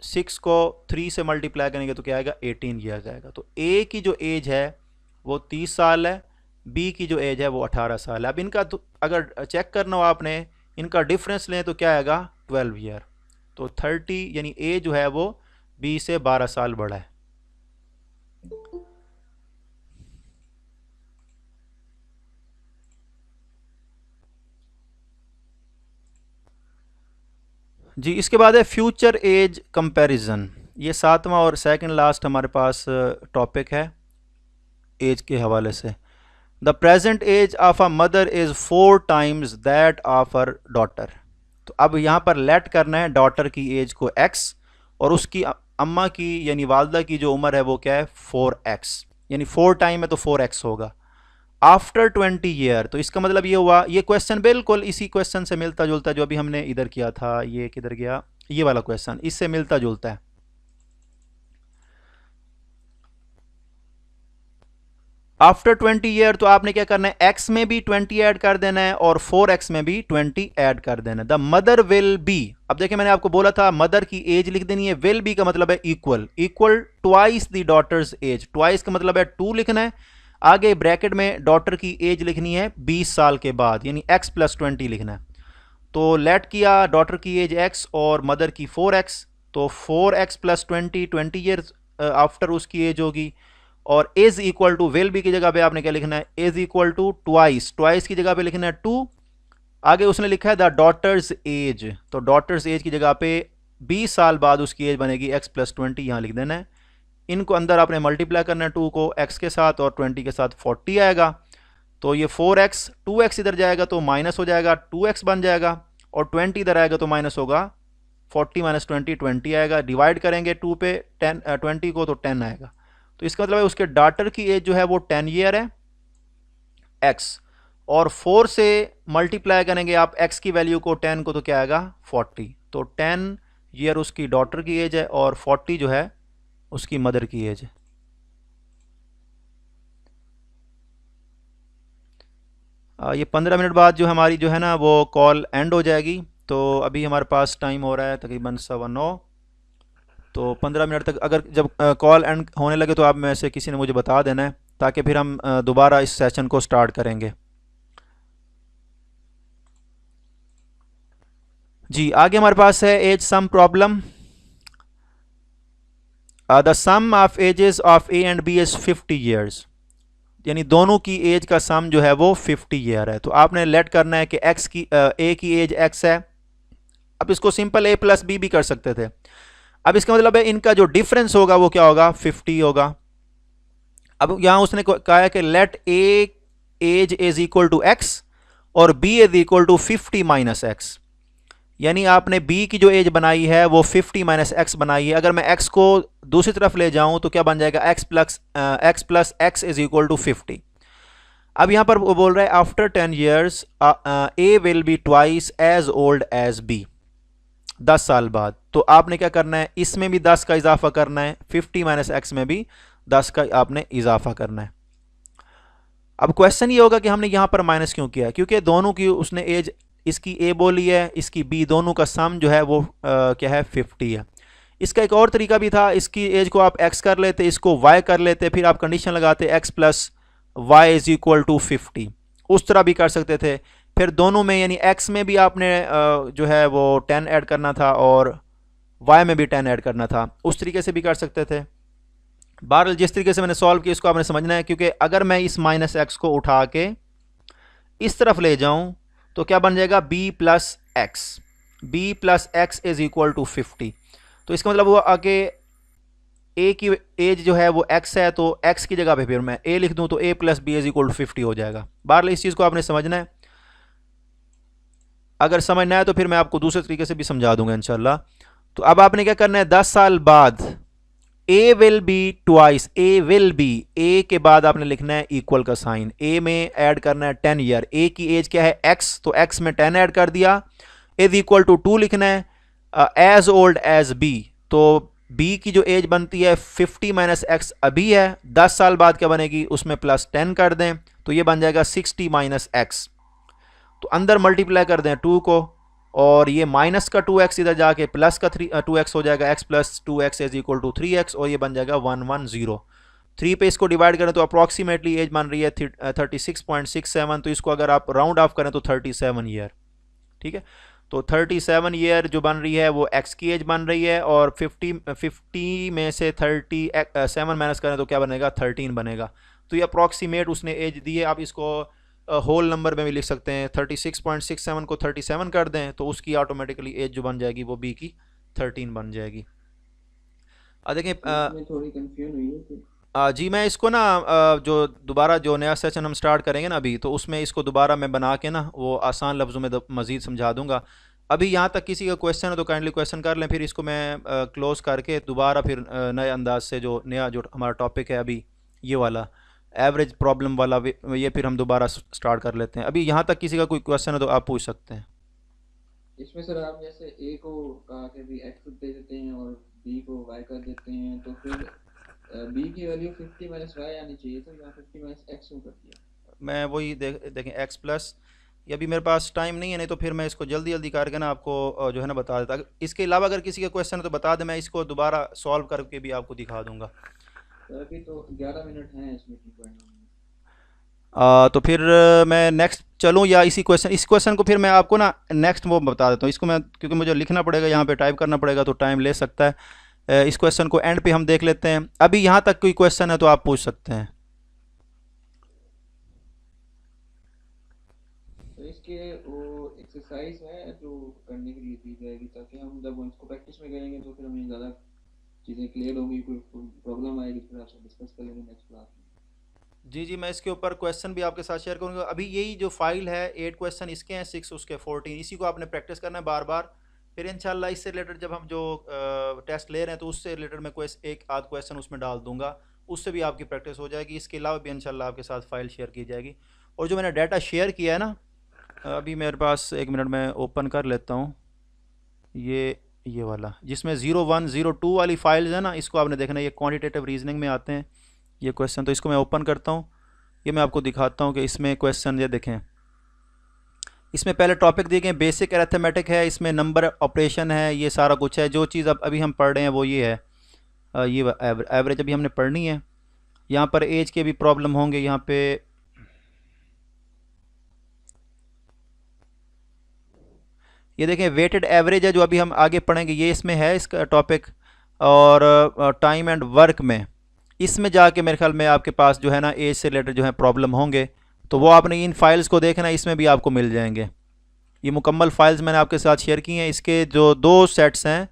S1: 6 को 3 से मल्टीप्लाई करेंगे तो क्या आएगा 18 ईयर्स आएगा। तो ए की जो एज है वो 30 साल है, बी की जो एज है वो 18 साल है। अब इनका तो अगर चेक करना हो आपने, इनका डिफरेंस लें तो क्या आएगा 12 ईयर। तो 30 यानी ए जो है वो बी से 12 साल बड़ा है। जी इसके बाद है फ्यूचर एज कंपैरिजन। ये 7वां और सेकंड लास्ट हमारे पास टॉपिक है एज के हवाले से। The present age of a mother is 4 times that of her daughter. तो अब यहाँ पर लेट करना है डॉटर की एज को x और उसकी अम्मा की यानी वालदा की जो उम्र है वो क्या है 4x, यानी 4 टाइम है तो 4x होगा। आफ्टर 20 ईयर, तो इसका मतलब ये हुआ, ये क्वेश्चन बिल्कुल इसी क्वेश्चन से मिलता जुलता जो अभी हमने इधर किया था, ये किधर गया, ये वाला क्वेश्चन इससे मिलता जुलता है। आफ्टर 20 ईयर तो आपने क्या करना है, x में भी 20 ऐड कर देना है और 4x में भी 20 ऐड कर देना है। द मदर विल बी, अब देखिए मैंने आपको बोला था मदर की एज लिख देनी है, विल बी का मतलब है equal, equal twice the daughters as, twice का मतलब है 2 लिखना है, आगे ब्रैकेट में डॉटर की एज लिखनी है 20 साल के बाद, यानी x + 20 लिखना है। तो लेट किया डॉटर की एज x और मदर की 4x, तो 4x + 20 ईयर्स आफ्टर उसकी एज होगी। और is equal to will be की जगह पे आपने क्या लिखना है, is equal to twice, twice की जगह पे लिखना है 2, आगे उसने लिखा है द डॉटर्स एज, तो डॉटर्स एज की जगह पे 20 साल बाद उसकी एज बनेगी x + 20, यहाँ लिख देना है। इनको अंदर आपने मल्टीप्लाई करना है 2 को x के साथ और 20 के साथ 40 आएगा। तो ये 4x 2x इधर जाएगा तो माइनस हो जाएगा, 2x बन जाएगा, और 20 इधर आएगा तो माइनस होगा, 40 - 20 20 आएगा। डिवाइड करेंगे 2 पे 20 को तो 10 आएगा। तो इसका मतलब है उसके डॉटर की एज जो है वो 10 ईयर है x, और 4 से मल्टीप्लाई करेंगे आप x की वैल्यू को 10 को तो क्या आएगा 40, तो 10 ईयर उसकी डॉटर की एज है और 40 जो है उसकी मदर की एज है। ये 15 मिनट बाद जो हमारी जो है ना वो कॉल एंड हो जाएगी। तो अभी हमारे पास टाइम हो रहा है तकरीबन 9:15, तो 15 मिनट तक अगर जब कॉल एंड होने लगे तो आप में से किसी ने मुझे बता देना है ताकि फिर हम दोबारा इस सेशन को स्टार्ट करेंगे। जी आगे हमारे पास है age sum problem. The sum of ages of A and B is 50 years, यानी दोनों की एज का सम जो है वो 50 ईयर है। तो आपने लेट करना है कि x की a की एज x है। अब इसको सिंपल a + b भी कर सकते थे। अब इसका मतलब है इनका जो डिफरेंस होगा वो क्या होगा 50 होगा। अब यहां उसने कहा है कि let a age is equal to x और b is equal to 50 - x, यानी आपने b की जो एज बनाई है वो 50 - x बनाई है। अगर मैं x को दूसरी तरफ ले जाऊं तो क्या बन जाएगा x + x is equal to 50। अब यहां पर वो बोल रहा है after 10 years a will be twice as old as b, 10 साल बाद। तो आपने क्या करना है, इसमें भी 10 का इजाफा करना है, 50 - x में भी 10 का आपने इजाफा करना है। अब क्वेश्चन ये होगा कि हमने यहां पर माइनस क्यों किया, क्योंकि दोनों की उसने एज, इसकी a बोली है, इसकी b, दोनों का सम जो है वो क्या है 50 है। इसका एक और तरीका भी था, इसकी एज को आप x कर लेते, इसको y कर लेते, फिर आप कंडीशन लगाते x + y is equal to 50, उस तरह भी कर सकते थे। फिर दोनों में यानी x में भी आपने जो है वो 10 ऐड करना था और y में भी 10 ऐड करना था, उस तरीके से भी कर सकते थे। बहरहाल जिस तरीके से मैंने सॉल्व किया इसको आपने समझना है, क्योंकि अगर मैं इस -x को उठा के इस तरफ ले जाऊं तो क्या बन जाएगा b + x, b + x is equal to 50। तो इसका मतलब हुआ आगे a की एज जो है वो x है, तो x की जगह पे फिर मैं a लिख दूं तो a + b is equal to 50 हो जाएगा। बहरहाल इस चीज़ को आपने समझना है, अगर समझना है तो फिर मैं आपको दूसरे तरीके से भी समझा दूंगा इंशाल्लाह। तो अब आपने क्या करना है, 10 साल बाद a will be twice, a will B, a के बाद आपने लिखना है इक्वल का साइन, a में ऐड करना है 10 ईयर, a की एज क्या है x, तो x में 10 ऐड कर दिया, इज इक्वल टू 2 लिखना है, एज ओल्ड एज b, तो b की जो एज बनती है 50 - x अभी है, 10 साल बाद क्या बनेगी, उसमें +10 कर दें तो ये बन जाएगा 60 - x, तो अंदर मल्टीप्लाई कर दें 2 को, और ये माइनस का 2x इधर जाके प्लस का 2x हो जाएगा, x plus 2x is equal to 3x, और ये बन जाएगा 110। 3 पे इसको डिवाइड करें तो अप्रॉक्सीमेटली एज बन रही है 36.67, तो इसको अगर आप राउंड ऑफ करें तो 37 ईयर। ठीक है, तो 37 ईयर जो बन रही है वो x की एज बन रही है, और 50 में से 37 माइनस करें तो क्या बनेगा, 13 बनेगा। तो ये अप्रॉक्सीमेट उसने एज दी है। आप इसको होल नंबर में भी लिख सकते हैं, 36.67 को 37 कर दें तो उसकी ऑटोमेटिकली एज जो बन जाएगी वो b की 13 बन जाएगी। देखें
S2: इसमें थोड़ी कंफ्यूजन हुई है कि
S1: जी मैं इसको ना जो दोबारा जो नया सेशन हम स्टार्ट करेंगे ना अभी, तो उसमें इसको दोबारा मैं बना के ना वो आसान लफ्ज़ों में मज़ीद समझा दूंगा। अभी यहाँ तक किसी का क्वेश्चन है तो काइंडली क्वेश्चन कर लें, फिर इसको मैं क्लोज़ करके दोबारा फिर नए अंदाज से जो नया जो हमारा टॉपिक है अभी ये वाला एवरेज प्रॉब्लम वाला ये फिर हम दोबारा स्टार्ट कर लेते हैं। अभी यहाँ तक किसी का कोई क्वेश्चन है तो आप पूछ सकते हैं।
S2: इसमें सर आप जैसे a को कहा कि भी x दे देते हैं और b को y कर देते हैं, तो फिर b की वैल्यू 50 माइनस y आनी चाहिए, तो यहाँ 50 माइनस x क्यों कर दिया?
S1: मैं वही देखें x प्लस, ये अभी मेरे पास टाइम नहीं है, नहीं तो फिर मैं इसको जल्दी जल्दी करके ना आपको जो है ना बता देता। इसके अलावा अगर किसी का क्वेश्चन है तो बता दें, मैं इसको दोबारा सॉल्व करके भी आपको दिखा दूंगा।
S2: तो अभी तो 11 मिनट हैं इसमें, 2.9
S1: तो फिर मैं नेक्स्ट चलूँ या इस क्वेश्चन को फिर मैं आपको ना नेक्स्ट वो बता देता हूँ। इसको मैं क्योंकि मुझे लिखना पड़ेगा, यहाँ पे टाइप करना पड़ेगा तो टाइम ले सकता है। इस क्वेश्चन को एंड पे हम देख लेते हैं। अभी यहाँ तक कोई क्वेश्चन है तो आप पूछ सकते हैं।
S2: तो इसके वो एक्सरसाइज है जो करने के लिए दी जाएगी, ताकि हम जब इसको प्रैक्टिस में करेंगे तो फिर हमें ज़्यादा चीज़ें क्लियर होंगी, कोई प्रॉब्लम आएगी तो फिर आपसे डिस्कस कर लेंगे नेक्स्ट क्लास में।
S1: जी जी, मैं इसके ऊपर क्वेश्चन भी आपके साथ शेयर करूँगा। अभी यही जो फाइल है 8 क्वेश्चन इसके हैं, 6 उसके 14, इसी को आपने प्रैक्टिस करना है बार बार। फिर इंशाल्लाह इससे रिलेटेड जब हम जो टेस्ट ले रहे हैं तो उससे रिलेटेड मैं एक आध क्वेश्चन उसमें डाल दूंगा, उससे भी आपकी प्रैक्टिस हो जाएगी। इसके अलावा भी इंशाल्लाह आपके साथ फाइल शेयर की जाएगी। और जो मैंने डाटा शेयर किया है ना, अभी मेरे पास 1 मिनट में ओपन कर लेता हूँ, ये वाला जिसमें 01 02 वाली फाइल्स है ना, इसको आपने देखना है, ये क्वान्टिटेटिव रीजनिंग में आते हैं ये क्वेश्चन। तो इसको मैं ओपन करता हूँ, ये मैं आपको दिखाता हूँ कि इसमें क्वेश्चन ये देखें। इसमें पहले टॉपिक दिए गए बेसिक अरिथमेटिक है, इसमें नंबर ऑपरेशन है, ये सारा कुछ है। जो चीज़ अब अभी हम पढ़ रहे हैं वो ये है, ये एवरेज अभी हमने पढ़नी है। यहाँ पर एज के भी प्रॉब्लम होंगे। यहाँ पे ये देखें वेटेड एवरेज है जो अभी हम आगे पढ़ेंगे, ये इसमें है इसका टॉपिक। और टाइम एंड वर्क में इसमें जाके मेरे ख्याल में आपके पास जो है ना एज से रिलेटेड जो है प्रॉब्लम होंगे, तो वो आपने इन फाइल्स को देखना, इसमें भी आपको मिल जाएंगे। ये मुकम्मल फाइल्स मैंने आपके साथ शेयर की हैं। इसके जो 2 सेट्स हैं,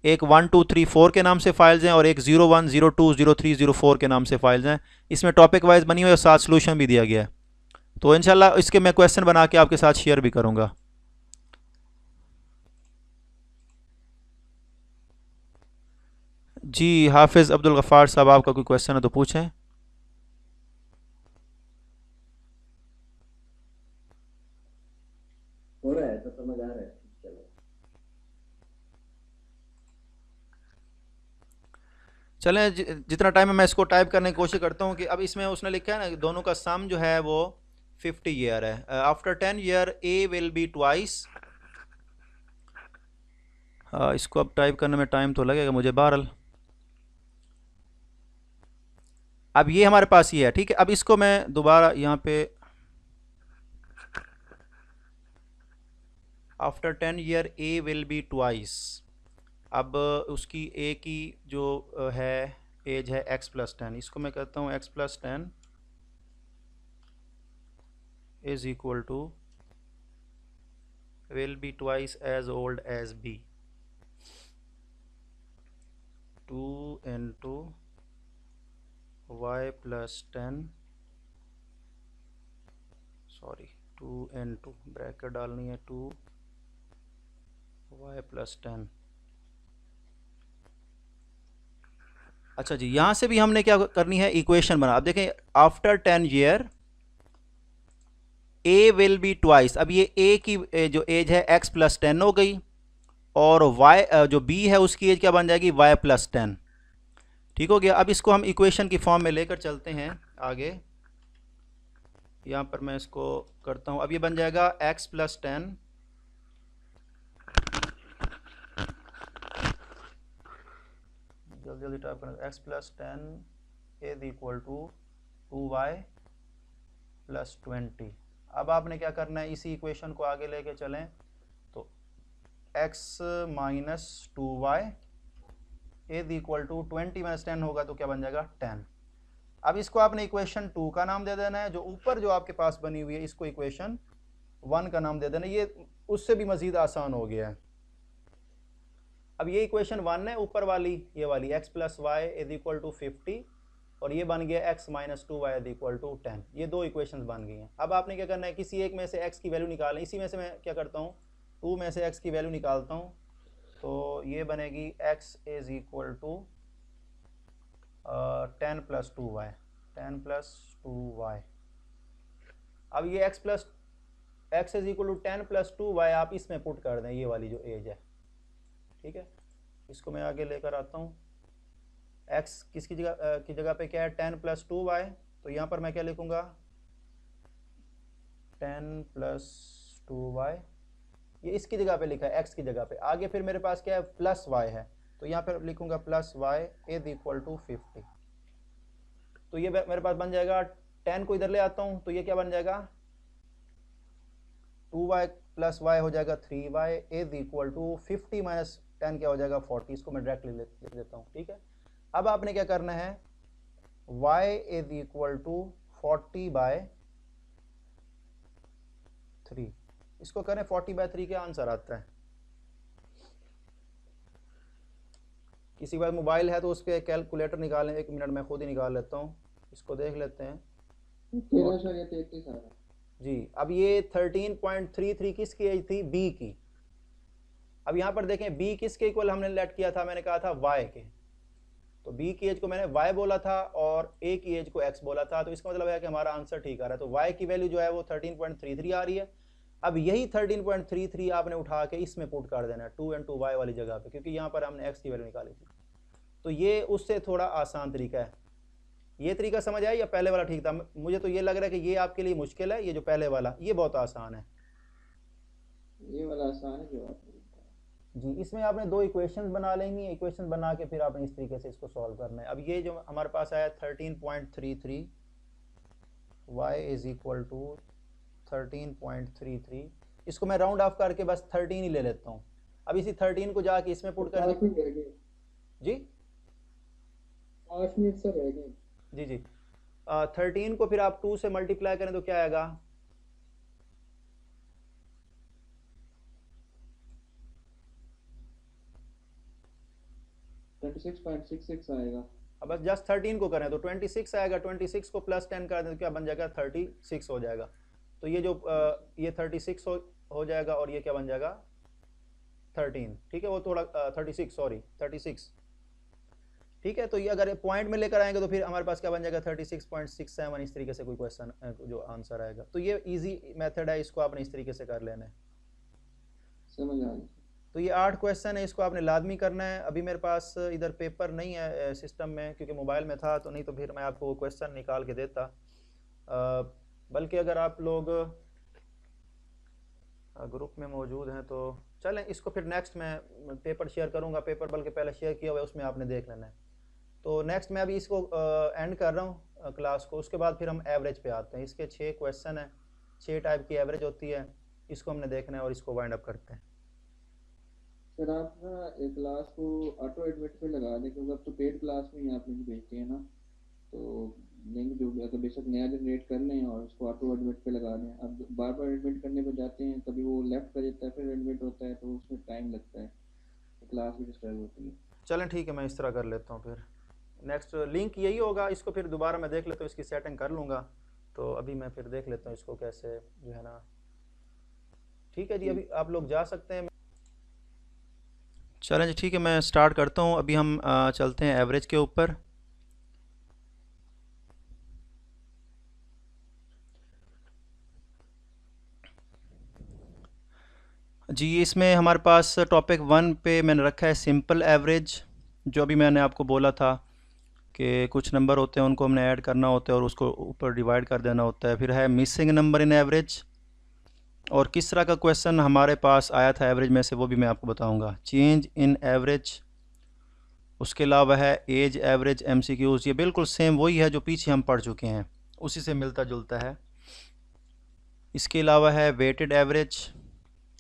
S1: एक 1 2 3 4 के नाम से फाइल्स हैं और एक 01 02 03 04 के नाम से फाइल्स हैं। इसमें टॉपिक वाइज बनी हुई है और साथ सोल्यूशन भी दिया गया है। तो इंशाल्लाह इसके मैं क्वेश्चन बना के आपके साथ शेयर भी करूँगा। जी हाफिज़ अब्दुल गफ़ार साहब, आपका कोई क्वेश्चन है तो पूछें।
S3: हो रहा है तो समझ आ रहा है। चलो
S1: चलें, जितना टाइम है मैं इसको टाइप करने की कोशिश करता हूँ। कि अब इसमें उसने लिखा है ना दोनों का सम जो है वो 50 ईयर है। After 10 year A will be twice. इसको अब टाइप करने में टाइम तो लगेगा मुझे बहरहाल। अब ये हमारे पास ये है, ठीक है। अब इसको मैं दोबारा यहाँ पे after 10 year A will be twice. अब उसकी ए की जो है एज है x प्लस 10, इसको मैं कहता हूँ x plus 10 is equal to will be twice as old as b, 2 into y plus 10, sorry 2 into bracket डालनी है 2 y plus 10। अच्छा जी, यहाँ से भी हमने क्या करनी है, इक्वेशन बना। अब देखें after 10 year a will be twice. अब ये a की जो एज है x प्लस 10 हो गई, और y जो b है उसकी एज क्या बन जाएगी, y प्लस 10। ठीक हो गया। अब इसको हम इक्वेशन की फॉर्म में लेकर चलते हैं आगे। यहाँ पर मैं इसको करता हूँ। अब ये बन जाएगा x प्लस 10 जल्दी जल्दी टाइप करें, x plus 10 is equal to 2y plus 20। अब आपने क्या करना है, इसी इक्वेशन को आगे लेके चलें तो x minus 2y is equal to 20 minus 10 होगा तो क्या बन जाएगा 10। अब इसको आपने इक्वेशन 2 का नाम दे देना है, जो ऊपर जो आपके पास बनी हुई है इसको इक्वेशन 1 का नाम दे देना। ये उससे भी मज़ीद आसान हो गया है। अब ये इक्वेशन 1 है ऊपर वाली, ये वाली x plus y is equal to 50 और ये बन गया x minus 2y is equal to 10। ये दो इक्वेशंस बन गई हैं। अब आपने क्या करना है, किसी एक में से x की वैल्यू निकालें। इसी में से मैं क्या करता हूँ, 2 में से x की वैल्यू निकालता हूँ, तो ये बनेगी x is equal to 10 plus 2y, 10 plus 2y। अब ये x is equal to 10 plus 2y आप इसमें पुट कर दें, ये वाली जो एज है, ठीक है। इसको मैं आगे लेकर आता हूँ। x किसकी जगह पे क्या है, 10 प्लस 2y, तो यहाँ पर मैं क्या लिखूँगा 10 प्लस 2y, ये इसकी जगह पे लिखा है x की जगह पे। आगे फिर मेरे पास क्या है, प्लस y है, तो यहाँ पर लिखूँगा plus y is equal to 50। तो ये मेरे पास बन जाएगा, 10 को इधर ले आता हूँ तो ये क्या बन जाएगा 2y प्लस y हो जाएगा 3y is equal to 50 minus 10 क्या हो जाएगा 40। इसको मैं डायरेक्टली लिख देता हूँ, ठीक है। अब आपने क्या करना है, y is equal to 40 by 3, इसको करें 40 बाय 3 का आंसर आता है। किसी के पास मोबाइल है तो उस पर कैलकुलेटर निकालें, 1 मिनट में खुद ही निकाल लेता हूँ, इसको देख लेते हैं।
S2: 1333 आ रहा है
S1: जी। अब ये 13.33 किसकी एज थी, b की। अब यहाँ पर देखें b किसके इक्वल हमने लेट किया था, मैंने कहा था y के, तो b की एज को मैंने y बोला था और a की एज को x बोला था, तो इसका मतलब है कि हमारा आंसर ठीक आ रहा है। तो y की वैल्यू जो है वो 13.33 आ रही है। अब यही 13.33 आपने उठा के इसमें पुट कर देना है 2 into y वाली जगह पे, क्योंकि यहाँ पर हमने x की वैल्यू निकाली थी। तो ये उससे थोड़ा आसान तरीका है। ये तरीका समझ आया या पहले वाला ठीक था? मुझे तो ये लग रहा है कि ये आपके लिए मुश्किल है, ये जो पहले वाला ये बहुत आसान है।
S2: ये वाला आसान है जो आपने बताया
S1: जी। इसमें आपने दो इक्वेशंस बना लेंगी, इक्वेशन बना के फिर आपने इस तरीके से इसको सॉल्व करना है। अब ये जो हमारे पास आया 13.33 y इज इक्वल टू 13.33, इसको मैं राउंड ऑफ करके बस 13 ही ले लेता हूँ। अब इसी 13 को जाके इसमें पुट कर जी
S2: 5 मिनट से रह गए
S1: जी 13 को फिर आप 2 से मल्टीप्लाई करें तो क्या आएगा,
S2: आएगा।
S1: अब बस जस्ट 13 को करें तो 26 आएगा, 26 को प्लस 10 कर दें तो क्या बन जाएगा 36 हो जाएगा। तो ये जो ये 36 हो जाएगा और ये क्या बन जाएगा 13, ठीक है। वो थोड़ा 36 सॉरी 36, ठीक है। तो ये अगर पॉइंट में लेकर आएंगे तो फिर हमारे पास क्या बन जाएगा 36.67, इस तरीके से कोई क्वेश्चन जो आंसर आएगा। तो ये इजी मेथड है, इसको आपने इस तरीके से कर लेना है।
S2: समझ आ गया।
S1: तो ये 8 क्वेश्चन है, इसको आपने लाजमी करना है। अभी मेरे पास इधर पेपर नहीं है सिस्टम में क्योंकि मोबाइल में था, तो नहीं तो फिर मैं आपको क्वेश्चन निकाल के देता। बल्कि अगर आप लोग ग्रुप में मौजूद हैं तो चलें, इसको फिर नेक्स्ट मैं पेपर शेयर करूंगा। पेपर बल्कि पहले शेयर किया हुआ है, उसमें आपने देख लेना है। तो नेक्स्ट मैं अभी इसको एंड कर रहा हूँ क्लास को, उसके बाद फिर हम एवरेज पे आते हैं। इसके 6 क्वेश्चन हैं, 6 टाइप की एवरेज होती है, इसको हमने देखना है और इसको वाइंड अप करते हैं।
S2: सर आप ना एक क्लास को ऑटो एडमिट पे लगा दें, क्योंकि अब तो पेड क्लास में ही आप लिंक भेजते हैं ना, तो लिंक जो अगर बेशक नया जनरेट कर लें और उसको ऑटो एडमिट पे लगा दें। अब बार बार एडमिट करने पे जाते हैं, कभी वो लेफ्ट कर देता है फिर एडमिट होता है, तो उसमें टाइम लगता है, तो क्लास भी डिस्टर्ब होती है।
S1: चलें ठीक है, मैं इस तरह कर लेता हूँ। फिर नेक्स्ट लिंक यही होगा, इसको फिर दोबारा मैं देख लेता हूँ, इसकी सेटिंग कर लूँगा। तो अभी मैं फिर देख लेता हूँ इसको कैसे जो है ना। ठीक है जी, अभी आप लोग जा सकते हैं। चलें जी ठीक है, मैं स्टार्ट करता हूँ। अभी हम चलते हैं एवरेज के ऊपर। जी इसमें हमारे पास टॉपिक 1 पे मैंने रखा है सिंपल एवरेज। जो अभी मैंने आपको बोला था कि कुछ नंबर होते हैं उनको हमने ऐड करना होता है और उसको ऊपर डिवाइड कर देना होता है। फिर है मिसिंग नंबर इन एवरेज, और किस तरह का क्वेश्चन हमारे पास आया था एवरेज में से वो भी मैं आपको बताऊंगा। चेंज इन एवरेज उसके अलावा है एज एवरेज MCQs, ये बिल्कुल सेम वही है जो पीछे हम पढ़ चुके हैं, उसी से मिलता जुलता है। इसके अलावा है वेटेड एवरेज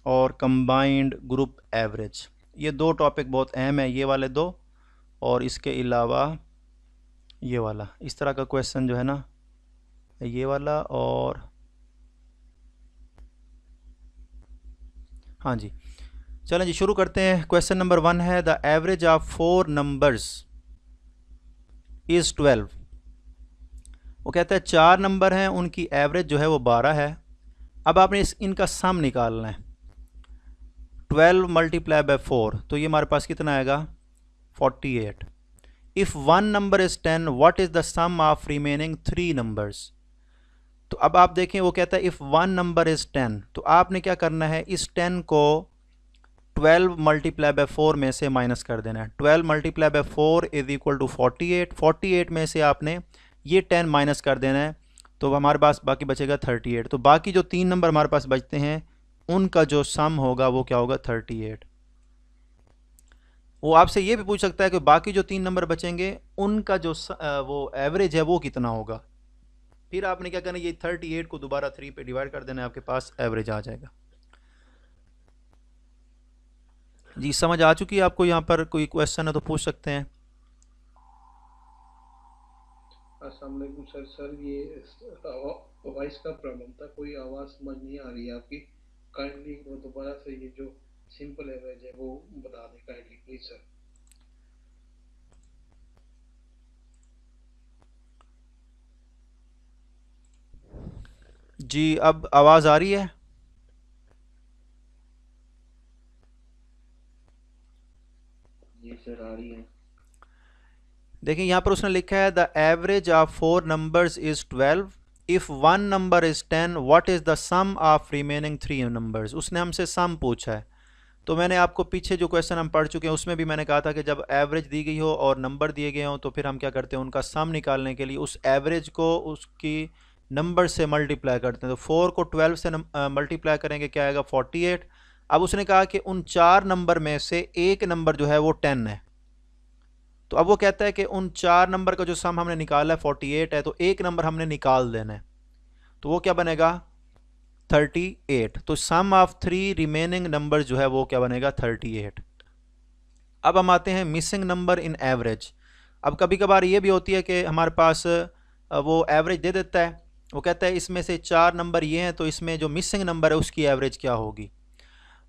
S1: और कंबाइंड ग्रुप एवरेज। ये दो टॉपिक बहुत अहम है, ये वाले दो, और इसके अलावा ये वाला। इस तरह का क्वेश्चन जो है ना, ये वाला, और हाँ जी, चलें जी शुरू करते हैं। क्वेश्चन नंबर 1 है the average of 4 numbers is 12। वो कहता है 4 नंबर हैं, उनकी एवरेज जो है वो 12 है। अब आपने इनका सम निकालना है। 12 मल्टीप्लाई बाय 4, तो ये हमारे पास कितना आएगा 48। If 1 number is 10 what is the sum of remaining 3 numbers. तो अब आप देखें, वो कहता है इफ़ 1 नंबर इज़ 10, तो आपने क्या करना है, इस 10 को 12 मल्टीप्लाई बाय 4 में से माइनस कर देना है। 12 multiply by 4 is equal to 48। 48 में से आपने ये 10 माइनस कर देना है, तो हमारे पास बाकी बचेगा 38। तो बाकी जो 3 नंबर हमारे पास बचते हैं उनका जो सम होगा वो क्या होगा 38। वो आपसे ये भी पूछ सकता है कि बाकी जो 3 नंबर बचेंगे उनका जो वो एवरेज है वो कितना होगा। फिर आपने क्या करना है, ये 38 को दोबारा 3 पे डिवाइड कर देना है, आपके पास एवरेज आ जाएगा। जी समझ आ चुकी है आपको? यहाँ पर कोई क्वेश्चन है तो पूछ सकते हैं।
S3: अस्सलाम वालेकुम सर। सर ये वॉइस का प्रॉब्लम था, कोई आवाज़ समझ नहीं आ रही है आपकी। काइंडली वो दोबारा से ये जो सिंपल एवरेज है वो बता दें काइंडली प्लीज सर।
S1: जी अब आवाज़ आ रही है?
S2: जी सर आ रही है।
S1: देखिए यहाँ पर उसने लिखा है the average of 4 numbers is 12। If 1 number is 10 what is the sum of remaining 3 numbers. उसने हमसे सम पूछा है। तो मैंने आपको पीछे जो क्वेश्चन हम पढ़ चुके हैं उसमें भी मैंने कहा था कि जब एवरेज दी गई हो और नंबर दिए गए हों तो फिर हम क्या करते हैं, उनका सम निकालने के लिए उस एवरेज को उसकी नंबर से मल्टीप्लाई करते हैं। तो 4 को 12 से मल्टीप्लाई करेंगे, क्या आएगा 48। अब उसने कहा कि उन 4 नंबर में से एक नंबर जो है वो 10 है। तो अब वो कहता है कि उन 4 नंबर का जो सम हमने निकाला है 48 है, तो एक नंबर हमने निकाल देना है, तो वो क्या बनेगा 38। तो सम ऑफ 3 रिमेनिंग नंबर जो है वो क्या बनेगा 38। अब हम आते हैं मिसिंग नंबर इन एवरेज। अब कभी कभार ये भी होती है कि हमारे पास वो एवरेज दे देता है, वो कहता है इसमें से 4 नंबर ये हैं, तो इसमें जो मिसिंग नंबर है उसकी एवरेज क्या होगी।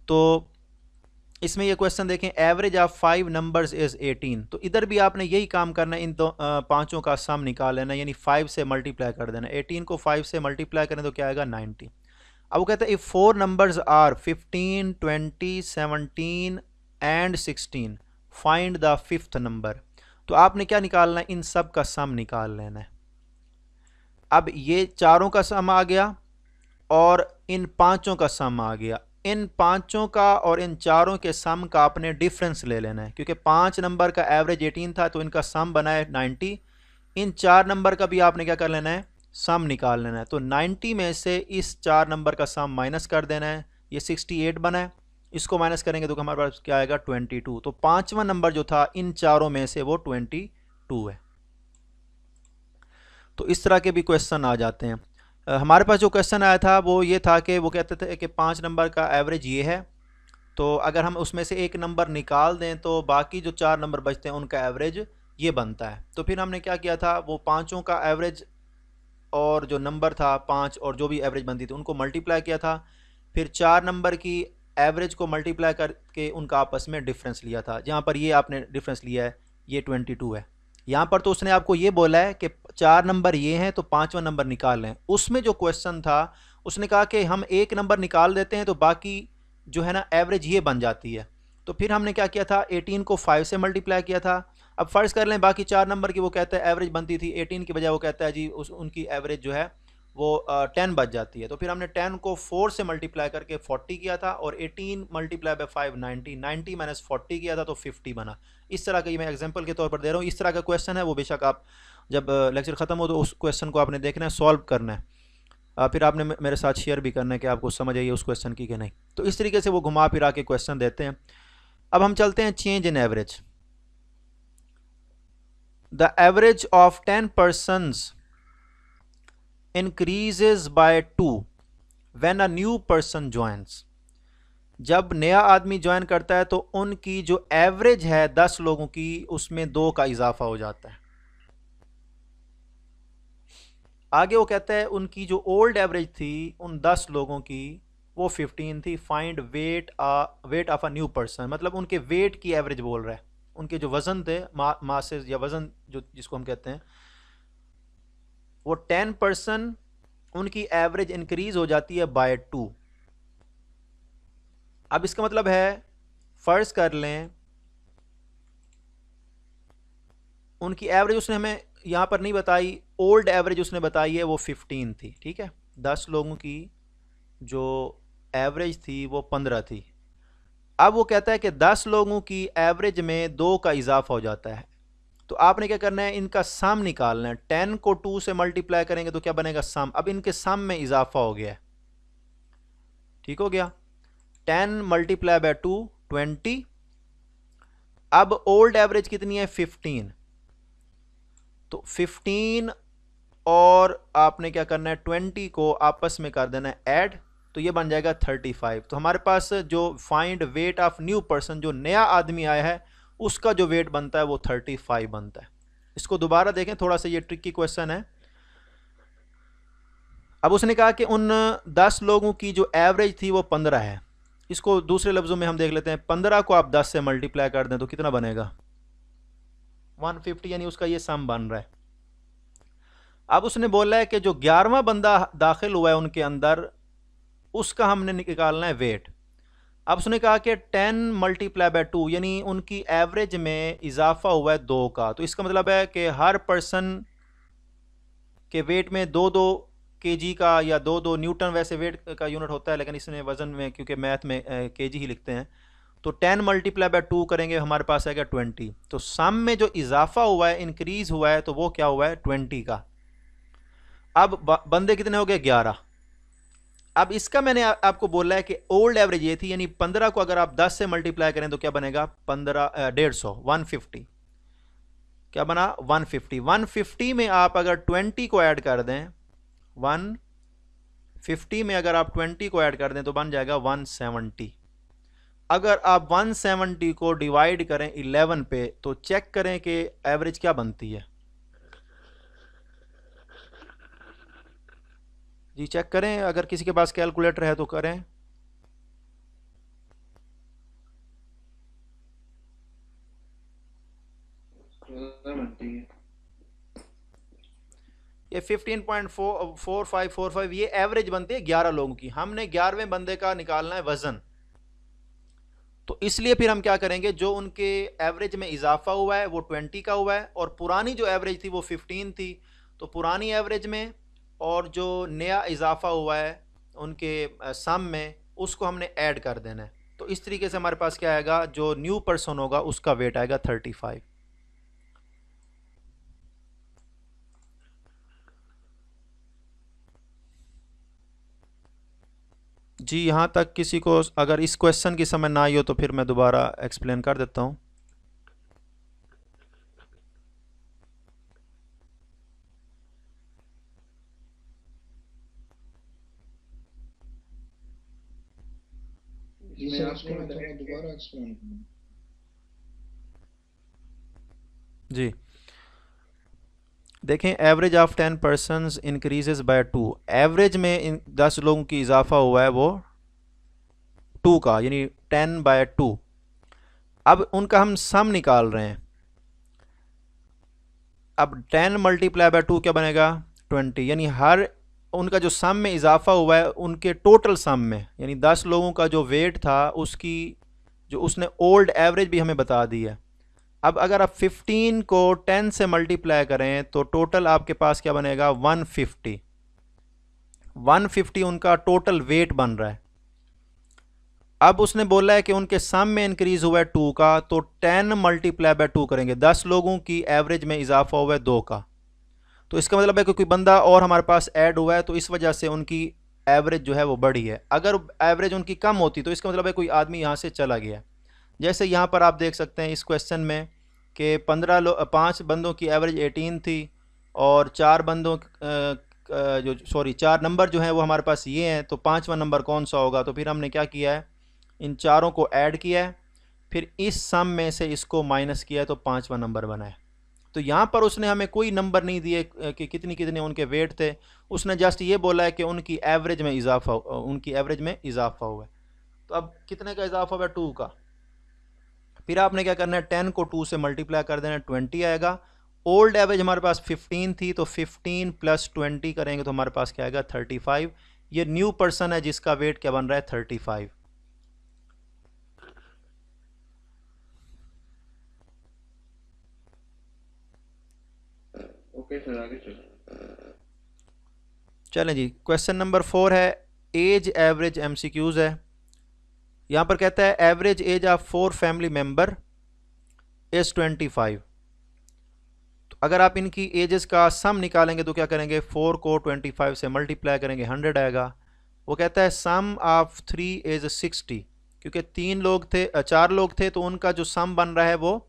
S1: तो इसमें ये क्वेश्चन देखें, एवरेज ऑफ 5 नंबर्स इज़ 18। तो इधर भी आपने यही काम करना है, इन दो पाँचों का सम निकाल लेना, यानी 5 से मल्टीप्लाई कर देना। 18 को 5 से मल्टीप्लाई करें तो क्या आएगा 90। अब वो कहते हैं if 4 numbers are 15, 20, 17 and 16 find the 5th number. तो आपने क्या निकालना है, इन सब का सम निकाल लेना है। अब ये चारों का सम आ गया और इन पाँचों का सम आ गया। इन पाँचों का और इन चारों के सम का आपने डिफरेंस ले लेना है, क्योंकि 5 नंबर का एवरेज 18 था तो इनका सम बना है 90। इन 4 नंबर का भी आपने क्या कर लेना है, सम निकाल लेना है। तो 90 में से इस 4 नंबर का सम माइनस कर देना है, ये 68 बना है, इसको माइनस करेंगे तो हमारे पास क्या आएगा 22। तो 5वां नंबर जो था इन चारों में से वो 22 है। तो इस तरह के भी क्वेश्चन आ जाते हैं। हमारे पास जो क्वेश्चन आया था वो ये था कि वो कहते थे कि 5 नंबर का एवरेज ये है, तो अगर हम उसमें से एक नंबर निकाल दें तो बाकी जो 4 नंबर बचते हैं उनका एवरेज ये बनता है। तो फिर हमने क्या किया था, वो पाँचों का एवरेज और जो नंबर था 5 और जो भी एवरेज बनती थी उनको मल्टीप्लाई किया था, फिर 4 नंबर की एवरेज को मल्टीप्लाई करके उनका आपस में डिफरेंस लिया था। जहाँ पर ये आपने डिफरेंस लिया है ये 22 है। यहाँ पर तो उसने आपको ये बोला है कि 4 नंबर ये हैं तो 5वां नंबर निकाल लें। उसमें जो क्वेश्चन था उसने कहा कि हम एक नंबर निकाल देते हैं तो बाकी जो है ना एवरेज ये बन जाती है। तो फिर हमने क्या किया था, 18 को 5 से मल्टीप्लाई किया था। अब फ़र्ज़ कर लें बाकी 4 नंबर की वो कहता है एवरेज बनती थी 18 की बजाय वो कहता है जी उनकी एवरेज जो है वो 10 बच जाती है। तो फिर हमने 10 को 4 से मल्टीप्लाई करके 40 किया था और 18 मल्टीप्लाई बाय 5 90, 90 माइनस 40 किया था तो 50 बना। इस तरह का, ये मैं एग्जांपल के तौर पर दे रहा हूँ, इस तरह का क्वेश्चन है वो बेशक आप जब लेक्चर ख़त्म हो तो उस क्वेश्चन को आपने देखना है, सॉल्व करना है, फिर आपने मेरे साथ शेयर भी करना है कि आपको समझ आई उस क्वेश्चन की कि नहीं। तो इस तरीके से वो घुमा फिरा के क्वेश्चन देते हैं। अब हम चलते हैं change in average. The average of 10 persons increases by 2 when a new person joins. जब नया आदमी ज्वाइन करता है तो उनकी जो एवरेज है 10 लोगों की उसमें 2 का इजाफा हो जाता है। आगे वो कहता है उनकी जो ओल्ड एवरेज थी उन 10 लोगों की वो 15 थी। Find weight of a new person, मतलब उनके वेट की एवरेज बोल रहा है। उनके जो वज़न थे मासेस या वज़न जो जिसको हम कहते हैं वो 10% उनकी एवरेज इंक्रीज हो जाती है बाय 2। अब इसका मतलब है फ़र्ज़ कर लें उनकी एवरेज उसने हमें यहाँ पर नहीं बताई, ओल्ड एवरेज उसने बताई है वो 15 थी, ठीक है। 10 लोगों की जो एवरेज थी वो 15 थी। अब वो कहता है कि 10 लोगों की एवरेज में 2 का इजाफा हो जाता है। तो आपने क्या करना है, इनका सम निकालना है। 10 को 2 से मल्टीप्लाई करेंगे तो क्या बनेगा, सम। अब इनके सम में इजाफा हो गया है, ठीक हो गया। 10 मल्टीप्लाई बाय 2 20। अब ओल्ड एवरेज कितनी है 15, तो 15 और आपने क्या करना है 20 को आपस में कर देना है ऐड, तो ये बन जाएगा 35। तो हमारे पास जो find weight of new person, जो नया आदमी आया है उसका जो वेट बनता है वो 35 बनता है। इसको दोबारा देखें, थोड़ा सा ये ट्रिकी क्वेश्चन है। अब उसने कहा कि उन 10 लोगों की जो एवरेज थी वो 15 है। इसको दूसरे लफ्ज़ों में हम देख लेते हैं, 15 को आप 10 से मल्टीप्लाई कर दें तो कितना बनेगा 150, यानी उसका ये सम बन रहा है। अब उसने बोला है कि जो 11वां बंदा दाखिल हुआ है उनके अंदर उसका हमने निकालना है वेट। अब उसने कहा कि 10 मल्टीप्लाई बाय 2 यानी उनकी एवरेज में इजाफा हुआ है 2 का। तो इसका मतलब है कि हर पर्सन के वेट में 2-2 kg का या 2-2 न्यूटन, वैसे वेट का यूनिट होता है लेकिन इसमें वज़न में क्योंकि मैथ में kg ही लिखते हैं, तो 10 मल्टीप्लाई बाय 2 करेंगे हमारे पास आएगा 20। तो सम में जो इजाफा हुआ है, इंक्रीज़ हुआ है, तो वो क्या हुआ है 20 का। अब बंदे कितने हो गए 11। अब इसका मैंने आपको बोला है कि ओल्ड एवरेज ये थी, यानी 15 को अगर आप 10 से मल्टीप्लाई करें तो क्या बनेगा 150 क्या बना 150। 150 में आप अगर 20 को ऐड कर दें, 150 में अगर आप 20 को ऐड कर दें तो बन जाएगा 170। अगर आप 170 को डिवाइड करें 11 पे तो चेक करें कि एवरेज क्या बनती है। जी चेक करें, अगर किसी के पास कैलकुलेटर है तो करें। ये 15.4545 ये एवरेज बनती है 11 लोगों की। हमने 11वें बंदे का निकालना है वजन, तो इसलिए फिर हम क्या करेंगे, जो उनके एवरेज में इजाफा हुआ है वो 20 का हुआ है और पुरानी जो एवरेज थी वो 15 थी। तो पुरानी एवरेज में और जो नया इजाफा हुआ है उनके सम में, उसको हमने ऐड कर देना है। तो इस तरीके से हमारे पास क्या आएगा, जो न्यू पर्सन होगा उसका वेट आएगा 35। जी यहाँ तक किसी को अगर इस क्वेश्चन की समझ ना आई हो तो फिर मैं दोबारा एक्सप्लेन कर देता हूँ।
S2: जी सर, इसको मैं थोड़ा दोबारा एक्सप्लेन करूँ।
S1: जी देखें, average of 10 persons increases by 2। Average में 10 लोगों की इजाफा हुआ है वो 2 का, यानी 10/2। अब उनका हम सम निकाल रहे हैं। अब 10 मल्टीप्लाई बाय 2 क्या बनेगा 20, यानी हर उनका जो सम में इजाफा हुआ है उनके टोटल सम में, यानी 10 लोगों का जो वेट था उसकी जो उसने ओल्ड एवरेज भी हमें बता दी है। अब अगर आप 15 को 10 से मल्टीप्लाई करें तो टोटल आपके पास क्या बनेगा 150। 150 उनका टोटल वेट बन रहा है। अब उसने बोला है कि उनके सम में इंक्रीज हुआ है 2 का, तो 10 मल्टीप्लाई बाय 2 करेंगे। 10 लोगों की एवरेज में इजाफा हुआ है 2 का, तो इसका मतलब है कि कोई बंदा और हमारे पास ऐड हुआ है, तो इस वजह से उनकी एवरेज जो है वो बढ़ी है। अगर एवरेज उनकी कम होती तो इसका मतलब है कोई आदमी यहाँ से चला गया। जैसे यहाँ पर आप देख सकते हैं इस क्वेश्चन में कि 5 बंदों की एवरेज 18 थी और 4 बंदों जो 4 नंबर जो हैं वो हमारे पास ये हैं, तो 5वां नंबर कौन सा होगा? तो फिर हमने क्या किया है, इन चारों को ऐड किया है, फिर इस सम में से इसको माइनस किया है, तो 5वां नंबर बना है। तो यहाँ पर उसने हमें कोई नंबर नहीं दिए कि कितनी कितने उनके वेट थे, उसने जस्ट ये बोला है कि उनकी एवरेज में इजाफा हुआ है। तो अब कितने का इजाफा हुआ है? 2 का। फिर आपने क्या करना है, 10 को 2 से मल्टीप्लाई कर देना है, 20 आएगा। ओल्ड एवरेज हमारे पास 15 थी, तो 15 + 20 करेंगे तो हमारे पास क्या आएगा? 35। ये न्यू पर्सन है जिसका वेट क्या बन रहा है? 35।
S2: ओके सर, आगे चलो।
S1: चलें जी, क्वेश्चन नंबर 4 है एज एवरेज MCQs है। यहाँ पर कहता है average age of 4 family member is 25। तो अगर आप इनकी एजेस का सम निकालेंगे तो क्या करेंगे? 4 को 25 से मल्टीप्लाई करेंगे, 100 आएगा। वो कहता है सम ऑफ 3 इज 60, क्योंकि 4 लोग थे तो उनका जो सम बन रहा है वो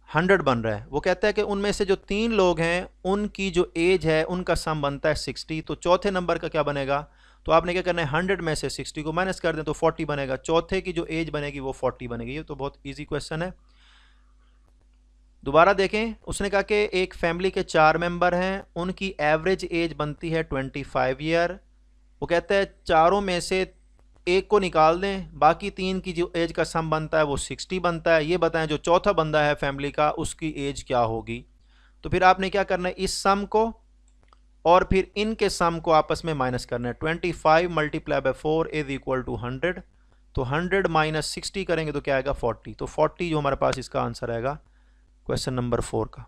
S1: 100 बन रहा है। वो कहता है कि उनमें से जो 3 लोग हैं उनकी जो एज है उनका सम बनता है 60, तो चौथे नंबर का क्या बनेगा? तो आपने क्या करना है, 100 में से 60 को माइनस कर दें तो 40 बनेगा। चौथे की जो एज बनेगी वो 40 बनेगी। ये तो बहुत इजी क्वेश्चन है। दोबारा देखें, उसने कहा कि एक फैमिली के 4 मेंबर हैं, उनकी एवरेज एज बनती है 25 ईयर। वो कहता है चारों में से एक को निकाल दें, बाकी 3 की जो एज का सम बनता है वो 60 बनता है। ये बताएं जो चौथा बंदा है फैमिली का उसकी एज क्या होगी? तो फिर आपने क्या करना है, इस सम को और फिर इनके सम को आपस में माइनस करना है। 25 × 4 इज इक्वल टू 100, तो 100 माइनस 60 करेंगे तो क्या आएगा? 40। तो 40 जो हमारे पास इसका आंसर आएगा क्वेश्चन नंबर 4 का।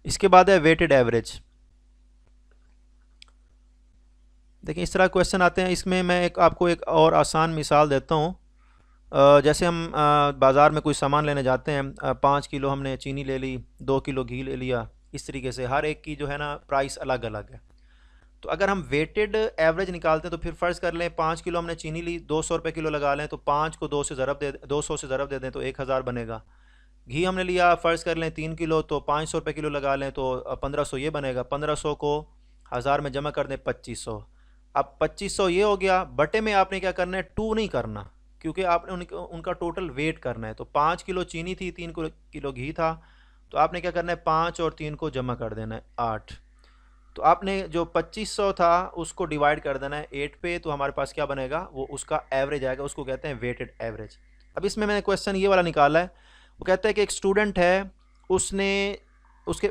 S1: इसके बाद है वेटेड एवरेज। देखिए इस तरह क्वेश्चन आते हैं। इसमें मैं आपको एक और आसान मिसाल देता हूँ। जैसे हम बाज़ार में कोई सामान लेने जाते हैं, 5 किलो हमने चीनी ले ली, 2 किलो घी ले लिया, इस तरीके से हर एक की जो है ना प्राइस अलग अलग है। तो अगर हम वेटेड एवरेज निकालते हैं तो फिर फ़र्ज़ कर लें 5 किलो हमने चीनी ली, 200 रुपये किलो लगा लें, तो 5 को 200 से ज़रब दे दें तो 1000 बनेगा। घी हमने लिया, फ़र्ज़ कर लें 3 किलो, तो 500 रुपये किलो लगा लें तो 1500 ये बनेगा। 1500 को 1000 में जमा कर दें 2500। अब 2500 ये हो गया, बटे में आपने क्या करना है, 2 नहीं करना, क्योंकि आपने उनका टोटल वेट करना है। तो 5 किलो चीनी थी, 3 किलो घी था, तो आपने क्या करना है, 5 और 3 को जमा कर देना है 8। तो आपने जो 2500 था उसको डिवाइड कर देना है 8 पे, तो हमारे पास क्या बनेगा, वो उसका एवरेज आएगा। उसको कहते हैं वेटेड एवरेज। अब इसमें मैंने क्वेश्चन ये वाला निकाला है। वो कहता है कि एक स्टूडेंट है, उसके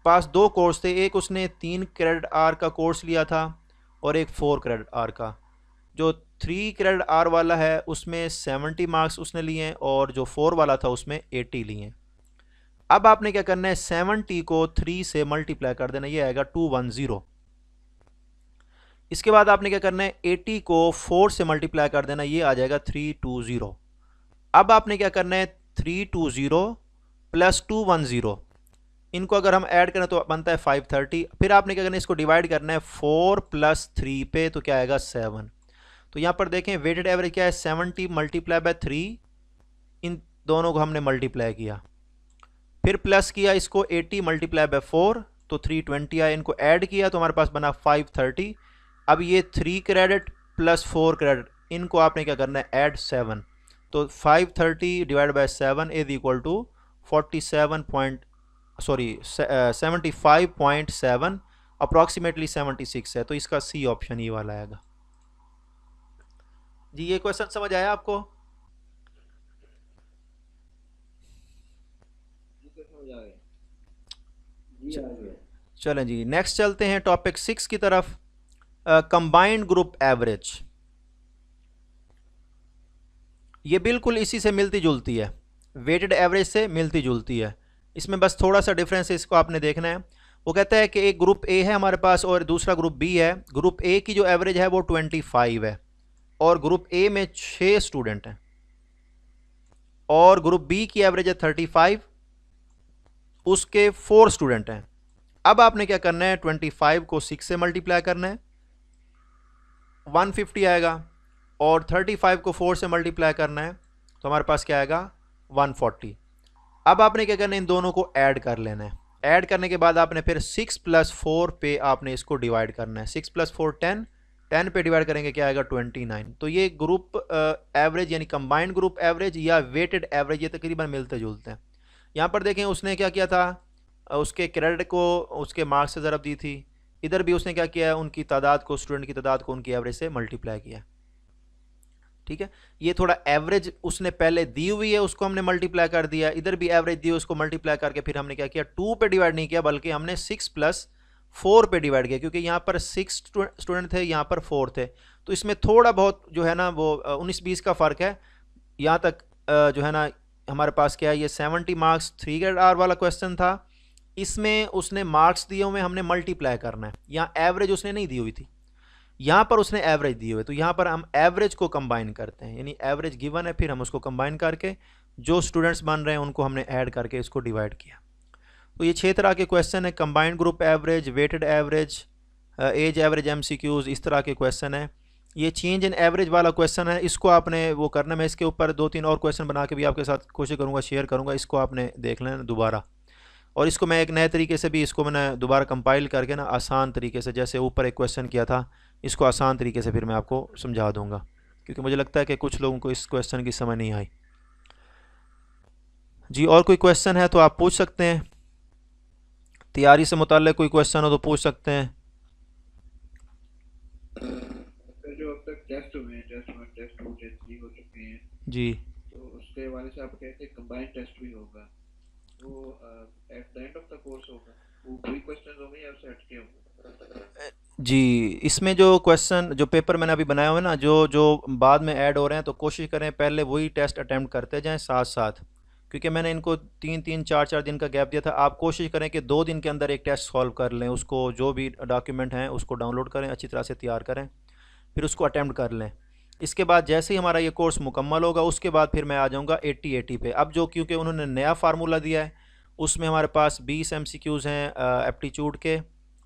S1: पास 2 कोर्स थे। एक उसने 3 क्रेडिट आर का कोर्स लिया था और एक 4 क्रेडिट आर का। जो 3 क्रेडिट आर वाला है उसमें 70 मार्क्स उसने लिए हैं और जो 4 वाला था उसमें 80 लिए हैं। अब आपने क्या करना है, 70 को 3 से मल्टीप्लाई कर देना, ये आएगा 210। इसके बाद आपने क्या करना है, 80 को 4 से मल्टीप्लाई कर देना, ये आ जाएगा 320। अब आपने क्या करना है, 320 प्लस 210, इनको अगर हम ऐड करें तो बनता है 530। फिर आपने क्या करना है, इसको डिवाइड करना है 4 + 3 पे, तो क्या आएगा 7। तो यहाँ पर देखें वेटेड एवरेज क्या है, 70 × 3, इन दोनों को हमने मल्टीप्लाई किया, फिर प्लस किया इसको 80 × 4, तो 320 आया, इनको ऐड किया तो हमारे पास बना 530। अब ये 3 क्रेडिट प्लस 4 क्रेडिट, इनको आपने क्या करना है, ऐड 7। तो 530 / 7 इज इक्वल टू 75.7, अप्रॉक्सीमेटली 76 है। तो इसका सी ऑप्शन ये वाला आएगा जी। ये क्वेश्चन समझ आया आपको? चलें जी, नेक्स्ट चलते हैं टॉपिक 6 की तरफ, कंबाइंड ग्रुप एवरेज। ये बिल्कुल इसी से मिलती जुलती है, वेटेड एवरेज से मिलती जुलती है। इसमें बस थोड़ा सा डिफरेंस है, इसको आपने देखना है। वो कहता है कि एक ग्रुप ए है हमारे पास और दूसरा ग्रुप बी है। ग्रुप ए की जो एवरेज है वो 25 है और ग्रुप ए में 6 स्टूडेंट हैं, और ग्रुप बी की एवरेज है 35, उसके 4 स्टूडेंट हैं। अब आपने क्या करना है, 25 को 6 से मल्टीप्लाई करना है, 150 आएगा, और 35 को 4 से मल्टीप्लाई करना है तो हमारे पास क्या आएगा, 140। अब आपने क्या करना है, इन दोनों को ऐड कर लेना है। ऐड करने के बाद आपने फिर 6 + 4 पे आपने इसको डिवाइड करना है। 6 + 4 10, 10 पे डिवाइड करेंगे क्या आएगा 29। तो ये ग्रुप एवरेज यानी कंबाइंड ग्रुप एवरेज या वेटेड एवरेज ये तकरीबन मिलते जुलते हैं। यहाँ पर देखें उसने क्या किया था, उसके क्रेडिट को उसके मार्क्स से ज़रब दी थी। इधर भी उसने क्या किया है, उनकी तादाद को, स्टूडेंट की तादाद को उनकी एवरेज से मल्टीप्लाई किया। ठीक है, ये थोड़ा एवरेज उसने पहले दी हुई है, उसको हमने मल्टीप्लाई कर दिया। इधर भी एवरेज दी, उसको मल्टीप्लाई करके फिर हमने क्या किया, 2 पे डिवाइड नहीं किया बल्कि हमने 6 + 4 पे डिवाइड किया, क्योंकि यहाँ पर 6 स्टूडेंट थे, यहाँ पर 4 थे। तो इसमें थोड़ा बहुत जो है ना वो 19-20 का फ़र्क है। यहाँ तक जो है ना हमारे पास क्या है, ये 70 मार्क्स 3 ग्रेड आर वाला क्वेश्चन था। इसमें उसने मार्क्स दिए हुए, हमने मल्टीप्लाई करना है। यहाँ एवरेज उसने नहीं दी हुई थी, यहाँ पर उसने एवरेज दी हुई है। तो यहाँ पर हम एवरेज को कंबाइन करते हैं, यानी एवरेज गिवन है, फिर हम उसको कंबाइन करके जो स्टूडेंट्स बन रहे हैं उनको हमने ऐड करके इसको डिवाइड किया। तो ये 6 तरह के क्वेश्चन है, combined group average, weighted average, age average, MCQs, इस तरह के क्वेश्चन है। ये चेंज इन एवरेज वाला क्वेश्चन है, इसको आपने वो करना। मैं इसके ऊपर 2-3 और क्वेश्चन बना के भी आपके साथ कोशिश करूँगा, शेयर करूँगा, इसको आपने देख लेना दोबारा। और इसको मैं एक नए तरीके से भी इसको मैंने दोबारा कंपाइल करके ना आसान तरीके से, जैसे ऊपर एक क्वेश्चन किया था, इसको आसान तरीके से फिर मैं आपको समझा दूंगा, क्योंकि मुझे लगता है कि कुछ लोगों को इस क्वेश्चन की समझ नहीं आई। जी, और कोई क्वेश्चन है तो आप पूछ सकते हैं, तैयारी से मुताल्लिक़ कोई क्वेश्चन हो तो पूछ सकते हैं।
S2: सर जो अब तक टेस्ट हुए हैं, टेस्ट 1, टेस्ट 2, टेस्ट 3 हो चुके हैं,
S1: जी,
S2: तो उसके हवाले से आप कहते हैं कंबाइंड टेस्ट भी होगा, वो at the end of the course होगा, वो कोई क्वेश्चन होंगे या उससे हटके होंगे?
S1: जी, इसमें जो क्वेश्चन जो पेपर मैंने अभी बनाया हुआ है ना, जो जो बाद में ऐड हो रहे हैं, तो कोशिश करें पहले वही टेस्ट अटैम्प्ट करते जाएं साथ साथ, क्योंकि मैंने इनको 3-3, 4-4 दिन का गैप दिया था। आप कोशिश करें कि 2 दिन के अंदर एक टेस्ट सॉल्व कर लें, उसको जो भी डॉक्यूमेंट हैं उसको डाउनलोड करें, अच्छी तरह से तैयार करें, फिर उसको अटैम्प्ट कर लें। इसके बाद जैसे ही हमारा ये कोर्स मुकम्मल होगा, उसके बाद फिर मैं आ जाऊँगा 80-80 पे। अब जो क्योंकि उन्होंने नया फार्मूला दिया है, उसमें हमारे पास 20 MCQs हैं एप्टीट्यूड के,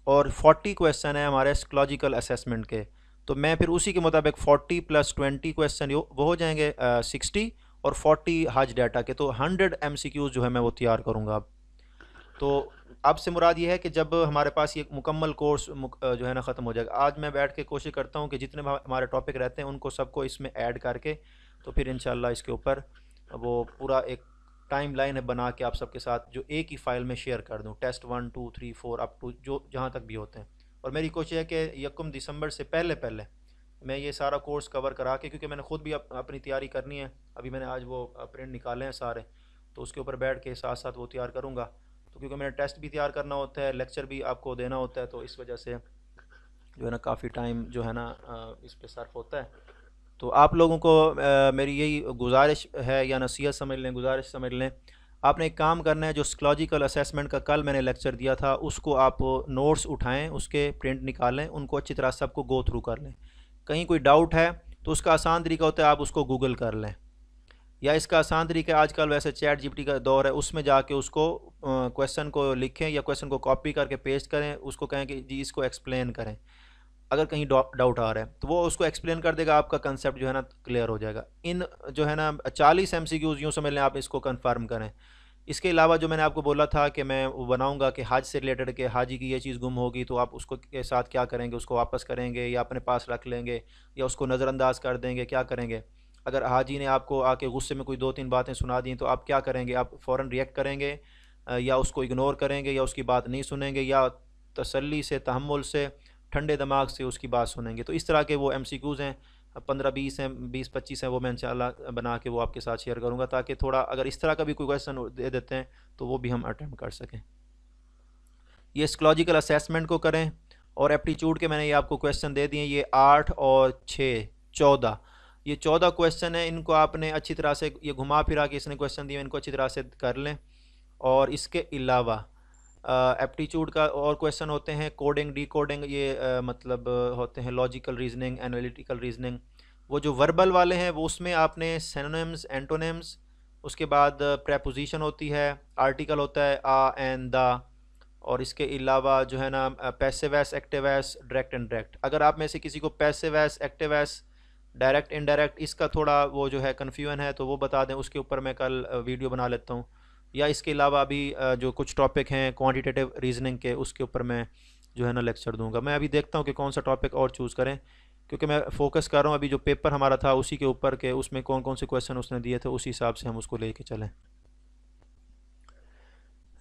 S1: और 40 क्वेश्चन है हमारे साइकोलॉजिकल असेसमेंट के। तो मैं फिर उसी के मुताबिक 40 + 20 क्वेश्चन वो हो जाएंगे 60, और 40 हज डाटा के, तो 100 MCQs जो है मैं वो तैयार करूँगा अब। तो अब से मुराद ये है कि जब हमारे पास ये मुकम्मल कोर्स जो है ना ख़त्म हो जाएगा, आज मैं बैठ के कोशिश करता हूँ कि जितने हमारे टॉपिक रहते हैं उनको सबको इसमें ऐड करके, तो फिर इंशाल्लाह इसके ऊपर वो पूरा एक टाइम लाइन है बना के आप सबके साथ जो एक ही फ़ाइल में शेयर कर दूँ, टेस्ट 1, 2, 3, 4 अप टू जो जहाँ तक भी होते हैं। और मेरी कोशिश है कि 1 दिसंबर से पहले पहले मैं ये सारा कोर्स कवर करा के, क्योंकि मैंने ख़ुद भी अपनी तैयारी करनी है। अभी मैंने आज वो प्रिंट निकाले हैं सारे, तो उसके ऊपर बैठ के साथ साथ वो तैयार करूँगा। तो क्योंकि मैंने टेस्ट भी तैयार करना होता है, लेक्चर भी आपको देना होता है, तो इस वजह से जो है ना काफ़ी टाइम जो है ना इस पे सर्फ होता है। तो आप लोगों को मेरी यही गुजारिश है, या नसीहत समझ लें, गुजारिश समझ लें, आपने एक काम करना है, जो साइकोलॉजिकल असेसमेंट का कल मैंने लेक्चर दिया था उसको आप नोट्स उठाएं, उसके प्रिंट निकालें, उनको अच्छी तरह सबको गो थ्रू कर लें। कहीं कोई डाउट है तो उसका आसान तरीका होता है आप उसको गूगल कर लें, या इसका आसान तरीका आजकल वैसे चैट जीपीटी का दौर है, उसमें जाके उसको क्वेश्चन को लिखें या क्वेश्चन को कॉपी करके पेस्ट करें, उसको कहें कि जी इसको एक्सप्लेन करें। अगर कहीं डाउट आ रहा है तो वो उसको एक्सप्लेन कर देगा, आपका कंसेप्ट जो है ना क्लियर हो जाएगा। इन जो है ना 40 MCQs यूँ समझ लें, आप इसको कंफर्म करें। इसके अलावा जो मैंने आपको बोला था कि मैं वो बनाऊंगा कि हज से रिलेटेड, कि हाजी की ये चीज़ गुम होगी तो आप उसको के साथ क्या करेंगे, उसको वापस करेंगे या अपने पास रख लेंगे या उसको नज़रअंदाज कर देंगे, क्या करेंगे। अगर हाजी ने आपको आके गुस्से में कोई 2-3 बातें सुना दी तो आप क्या करेंगे, आप फ़ौरन रिएक्ट करेंगे या उसको इग्नोर करेंगे या उसकी बात नहीं सुनेंगे, या तसल्ली से, तहम्मुल से, ठंडे दिमाग से उसकी बात सुनेंगे। तो इस तरह के वो MCQs हैं, 15-20 हैं, 20-25 हैं, वो मैं इंशाल्लाह बना के वो आपके साथ शेयर करूँगा, ताकि थोड़ा अगर इस तरह का भी कोई क्वेश्चन दे देते हैं तो वो भी हम अटेम्प्ट कर सकें। ये साइकोलॉजिकल असेसमेंट को करें, और एप्टीट्यूड के मैंने ये आपको क्वेश्चन दे दिए, ये 8 और 6 14, ये 14 क्वेश्चन हैं। इनको आपने अच्छी तरह से, ये घुमा फिरा के इसने क्वेश्चन दिए, इनको अच्छी तरह से कर लें। और इसके अलावा एप्टीट्यूड का और क्वेश्चन होते हैं कोडिंग, डिकोडिंग, ये मतलब होते हैं लॉजिकल रीजनिंग, एनालिटिकल रीजनिंग। वो जो वर्बल वाले हैं वो उसमें आपने सिनोनिम्स, एंटोनिम्स, उसके बाद प्रेपोजिशन होती है, आर्टिकल होता है आ, एन, द, और इसके अलावा जो है ना passive voice, active voice, direct, indirect. अगर आप में से किसी को passive voice, active voice, direct, indirect इसका थोड़ा वो जो है कन्फ्यूजन है तो वो बता दें, उसके ऊपर मैं कल वीडियो बना लेता हूँ। या इसके अलावा अभी जो कुछ टॉपिक हैं क्वांटिटेटिव रीजनिंग के, उसके ऊपर मैं जो है ना लेक्चर दूंगा। मैं अभी देखता हूँ कि कौन सा टॉपिक और चूज़ करें, क्योंकि मैं फोकस कर रहा हूँ अभी जो पेपर हमारा था उसी के ऊपर के उसमें कौन कौन से क्वेश्चन उसने दिए थे, उसी हिसाब से हम उसको लेके चलें।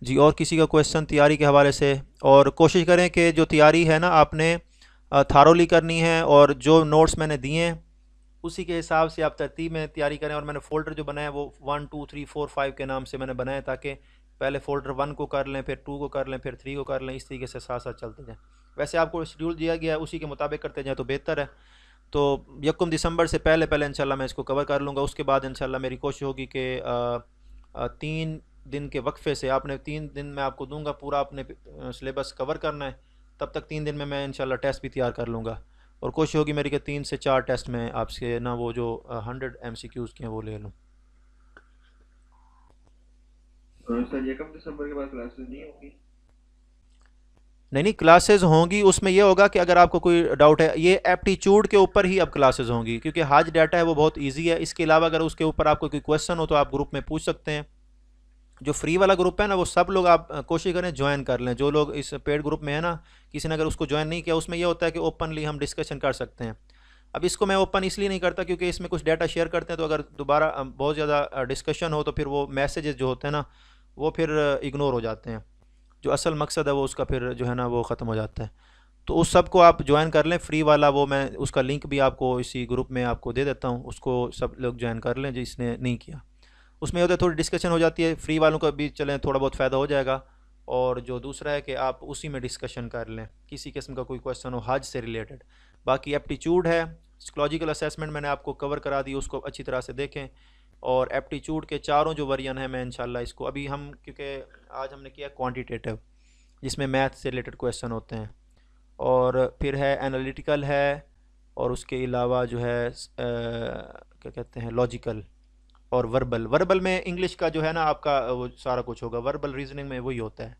S1: जी, और किसी का क्वेश्चन तैयारी के हवाले से? और कोशिश करें कि जो तैयारी है ना आपने थारोली करनी है, और जो नोट्स मैंने दिए हैं उसी के हिसाब से आप तरतीब में तैयारी करें। और मैंने फ़ोल्डर जो बनाया वो 1 2 3 4 5 के नाम से मैंने बनाया, ताकि पहले फ़ोल्डर 1 को कर लें, फिर 2 को कर लें, फिर 3 को कर लें, इस तरीके से साथ साथ चलते जाएँ। वैसे आपको शेड्यूल दिया गया है उसी के मुताबिक करते जाएँ तो बेहतर है। तो 1 दिसंबर से पहले पहले इंशाल्लाह मैं इसको कवर कर लूँगा। उसके बाद इंशाल्लाह मेरी कोशिश होगी कि 3 दिन के वक्फे से, आपने 3 दिन मैं आपको दूंगा पूरा अपने सिलेबस कवर करना है, तब तक 3 दिन में मैं इंशाल्लाह टेस्ट भी तैयार कर लूँगा। और कोशिश होगी मेरी कि 3 से 4 टेस्ट में आपसे ना वो जो 100 MCQs के हैं वो ले लूँ।
S2: सर 1 दिसंबर के बाद क्लासेस नहीं होगी?
S1: नहीं, क्लासेस होंगी। उसमें ये होगा कि अगर आपको कोई डाउट है, ये एप्टीट्यूड के ऊपर ही अब क्लासेस होंगी, क्योंकि हाज डाटा है वो बहुत इजी है। इसके अलावा अगर उसके ऊपर आपको कोई क्वेश्चन हो तो आप ग्रुप में पूछ सकते हैं। जो फ्री वाला ग्रुप है ना वो सब लोग आप कोशिश करें ज्वाइन कर लें। जो लोग इस पेड ग्रुप में है ना, किसी ने अगर उसको ज्वाइन नहीं किया, उसमें ये होता है कि ओपनली हम डिस्कशन कर सकते हैं। अब इसको मैं ओपन इसलिए नहीं करता क्योंकि इसमें कुछ डाटा शेयर करते हैं, तो अगर दोबारा बहुत ज़्यादा डिस्कशन हो तो फिर वो मैसेजेस जो होते हैं ना वो फिर इग्नोर हो जाते हैं। जो असल मकसद है वो उसका फिर जो है ना वो ख़त्म हो जाता है। तो उस सब को आप ज्वाइन कर लें, फ्री वाला वो मैं उसका लिंक भी आपको इसी ग्रुप में आपको दे देता हूँ, उसको सब लोग ज्वाइन कर लें जिसने नहीं किया। उसमें होता है थोड़ी डिस्कशन हो जाती है, फ्री वालों का भी चलें थोड़ा बहुत फ़ायदा हो जाएगा। और जो दूसरा है कि आप उसी में डिस्कशन कर लें किसी किस्म का कोई क्वेश्चन हो हज से रिलेटेड। बाकी एप्टीट्यूड है, साइकोलॉजिकल असेसमेंट मैंने आपको कवर करा दी, उसको अच्छी तरह से देखें। और एप्टीट्यूड के चारों जो वर्जन हैं मैं इंशाल्लाह इसको अभी हम, क्योंकि आज हमने किया क्वांटिटेटिव जिसमें मैथ से रिलेटेड क्वेश्चन होते हैं, और फिर है एनालिटिकल है, और उसके अलावा जो है क्या कहते हैं लॉजिकल, और वर्बल। वर्बल में इंग्लिश का जो है ना आपका वो सारा कुछ होगा, वर्बल रीजनिंग में वही होता है,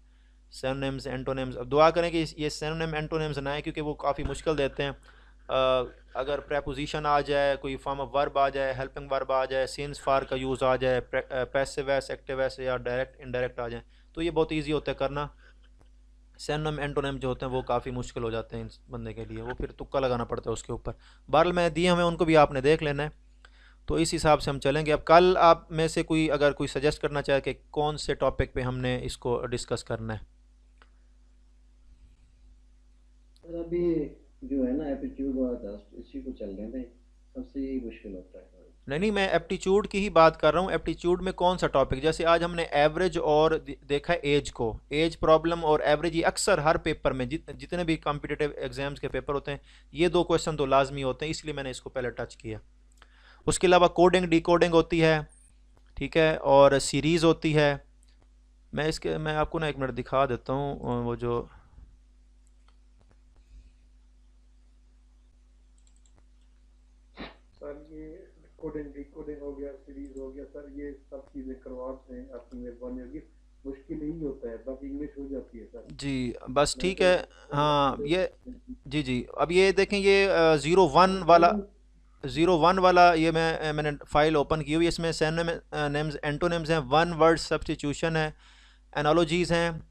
S1: सिनोनिम्स एंटोनिम्स। अब दुआ करें कि ये सिनोनिम एंटोनिम्स ना आए, क्योंकि वो काफ़ी मुश्किल देते हैं। अगर प्रेपोजिशन आ जाए, कोई फॉर्म ऑफ वर्ब आ जाए, हेल्पिंग वर्ब आ जाए, सिंस फार का यूज़ आ जाए, पैसिव वैस, एक्टिव वैस या डायरेक्ट इनडायरेक्ट आ जाए, तो ये बहुत ईजी होता है करना। सिनोनिम एंटोनिम जो होते हैं वो काफ़ी मुश्किल हो जाते हैं इस बंदे के लिए, वो फिर तुक्का लगाना पड़ता है उसके ऊपर। बहरहाल मैं दिए हमें उनको भी आपने देख लेना है, तो इस हिसाब से हम चलेंगे। अब कल आप में से कोई अगर कोई सजेस्ट करना चाहे कि कौन से टॉपिक पे हमने इसको डिस्कस करना है।
S4: सर अभी जो है ना एप्टीट्यूड और टेस्ट इसी को चल रहे थे, सबसे यही मुश्किल होता है।
S1: नहीं, मैं एप्टीट्यूड की ही बात कर रहा हूँ। एप्टीट्यूड में कौन सा टॉपिक, जैसे आज हमने एवरेज और देखा है एज को, एज प्रॉब्लम और एवरेज, ये अक्सर हर पेपर में जितने भी कॉम्पिटिटिव एग्जाम्स के पेपर होते हैं ये 2 क्वेश्चन तो लाजमी होते हैं, इसलिए मैंने इसको पहले टच किया। उसके अलावा कोडिंग डिकोडिंग होती है, ठीक है, और सीरीज़ होती है। मैं आपको ना 1 मिनट दिखा देता हूँ वो जो
S3: सर ये कोडिंग डिकोडिंग हो गया, सीरीज हो गया, सर ये सब चीज़ें करवाते हैं, आपकी मेहरबानी होगी। मुश्किल ही होता है, बाकी इंग्लिश हो जाती है सर।
S1: जी बस
S3: मैं
S1: ठीक
S3: तो
S1: है। हाँ ये जी अब ये देखें, ये 01 वाला ये मैंने फ़ाइल ओपन की हुई है। इसमें सिनोनिम्स एंटोनिम्स हैं, वन वर्ड सब्स्टिट्यूशन है, एनालॉजीज़ हैं।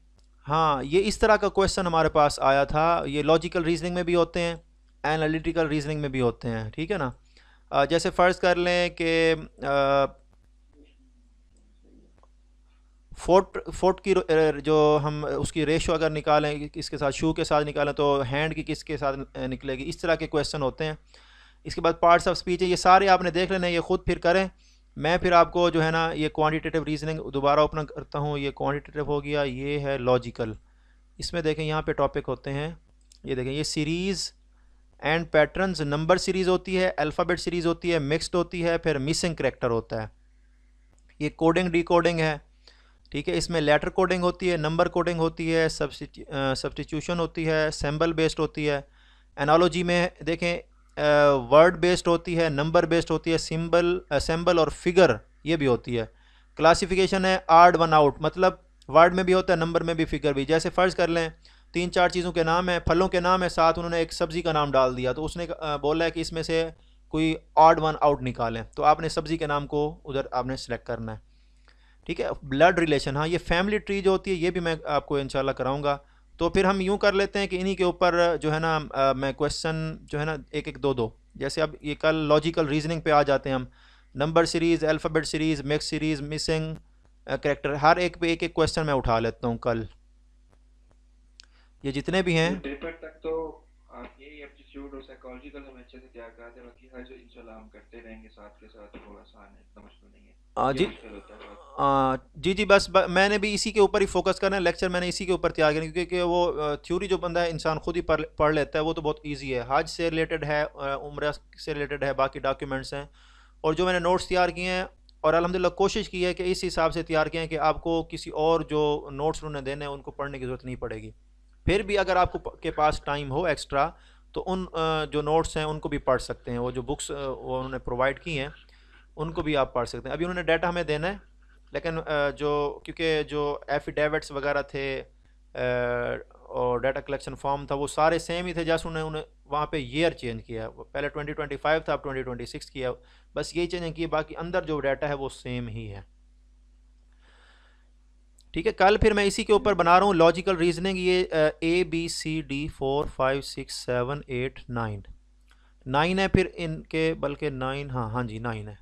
S1: हाँ, ये इस तरह का क्वेश्चन हमारे पास आया था। ये लॉजिकल रीजनिंग में भी होते हैं, एनालिटिकल रीजनिंग में भी होते हैं, ठीक है ना। जैसे फ़र्ज़ कर लें कि फोर्ट की जो हम उसकी रेशो अगर निकालें इसके साथ शू के साथ निकालें तो हैंड की किसके साथ निकलेगी, इस तरह के क्वेश्चन होते हैं। इसके बाद पार्ट्स ऑफ स्पीच है, ये सारे आपने देख लेना, ये ख़ुद फिर करें। मैं फिर आपको जो है ना ये क्वांटिटेटिव रीजनिंग दोबारा ओपन करता हूँ। ये क्वांटिटेटिव हो गया, ये है लॉजिकल। इसमें देखें यहाँ पे टॉपिक होते हैं, ये देखें, ये series and patterns, number series होती है, अल्फ़ाबेट सीरीज़ होती है, मिक्स्ड होती है, फिर मिसिंग करैक्टर होता है। ये कोडिंग डिकोडिंग है, ठीक है। इसमें लेटर कोडिंग होती है, नंबर कोडिंग होती है, सब्स्टिट्यूशन होती है, सिंबल बेस्ड होती है। एनालॉजी में देखें वर्ड बेस्ड होती है, नंबर बेस्ड होती है, सिंबल और फिगर ये भी होती है। क्लासिफिकेशन है आड वन आउट, मतलब वर्ड में भी होता है, नंबर में भी, फिगर भी। जैसे फ़र्ज़ कर लें 3-4 चीज़ों के नाम है, फलों के नाम है, साथ उन्होंने एक सब्ज़ी का नाम डाल दिया, तो उसने बोला है कि इसमें से कोई ऑड वन आउट निकालें, तो आपने सब्ज़ी के नाम को उधर आपने सेलेक्ट करना है। ठीक है। ब्लड रिलेशन, हाँ ये फैमिली ट्री जो होती है ये भी मैं आपको इंशाल्लाह कराऊंगा। तो फिर हम यूँ कर लेते हैं कि इन्हीं के ऊपर जो है ना मैं क्वेश्चन जो है ना एक एक दो दो, जैसे अब ये कल लॉजिकल रीजनिंग पे आ जाते हैं हम, number series, alphabet series, mix series, missing character, हर एक पे एक एक क्वेश्चन मैं उठा लेता हूँ कल, ये जितने भी हैं।
S2: पेपर तक तो आप यही एप्टीट्यूड और साइकोलॉजिकल हम अच्छे से तैयार कराते हैं, बाकी हर जो इंशाल्लाह हम करते रहेंगे साथ के साथ, थोड़ा आसान है, इतना मुश्किल नहीं है। ये
S1: जी
S2: मुश्किल होता है बहुत।
S1: जी जी, बस मैंने भी इसी के ऊपर ही फोकस करना है, लेक्चर मैंने इसी के ऊपर तैयार करना है, क्योंकि वो थ्योरी जो बंदा है इंसान खुद ही पढ़ लेता है वो तो बहुत इजी है, हज से रिलेटेड है, उम्रा से रिलेटेड है, बाकी डॉक्यूमेंट्स हैं। और जो मैंने नोट्स तैयार किए हैं और अल्हम्दुलिल्लाह कोशिश की है कि इस हिसाब से तैयार किए हैं कि आपको किसी और जो नोट्स उन्होंने देने हैं उनको पढ़ने की ज़रूरत नहीं पड़ेगी। फिर भी अगर आपको के पास टाइम हो एक्स्ट्रा तो उन जो नोट्स हैं उनको भी पढ़ सकते हैं, वो जो बुक्स वो उन्होंने प्रोवाइड की हैं उनको भी आप पढ़ सकते हैं। अभी उन्होंने डाटा हमें देना है, लेकिन जो क्योंकि जो एफिडेविट्स वगैरह थे और डाटा कलेक्शन फॉर्म था वो सारे सेम ही थे, जस्ट उन्हें वहाँ पे ईयर चेंज किया, पहले 2025 था अब 2026 किया, बस यही चेंज किया, बाकी अंदर जो डाटा है वो सेम ही है। ठीक है, कल फिर मैं इसी के ऊपर बना रहा हूँ लॉजिकल रीजनिंग, ये ABCD 4 5 6 7 8 9 9 है फिर इनके, बल्कि 9, हाँ जी 9 है।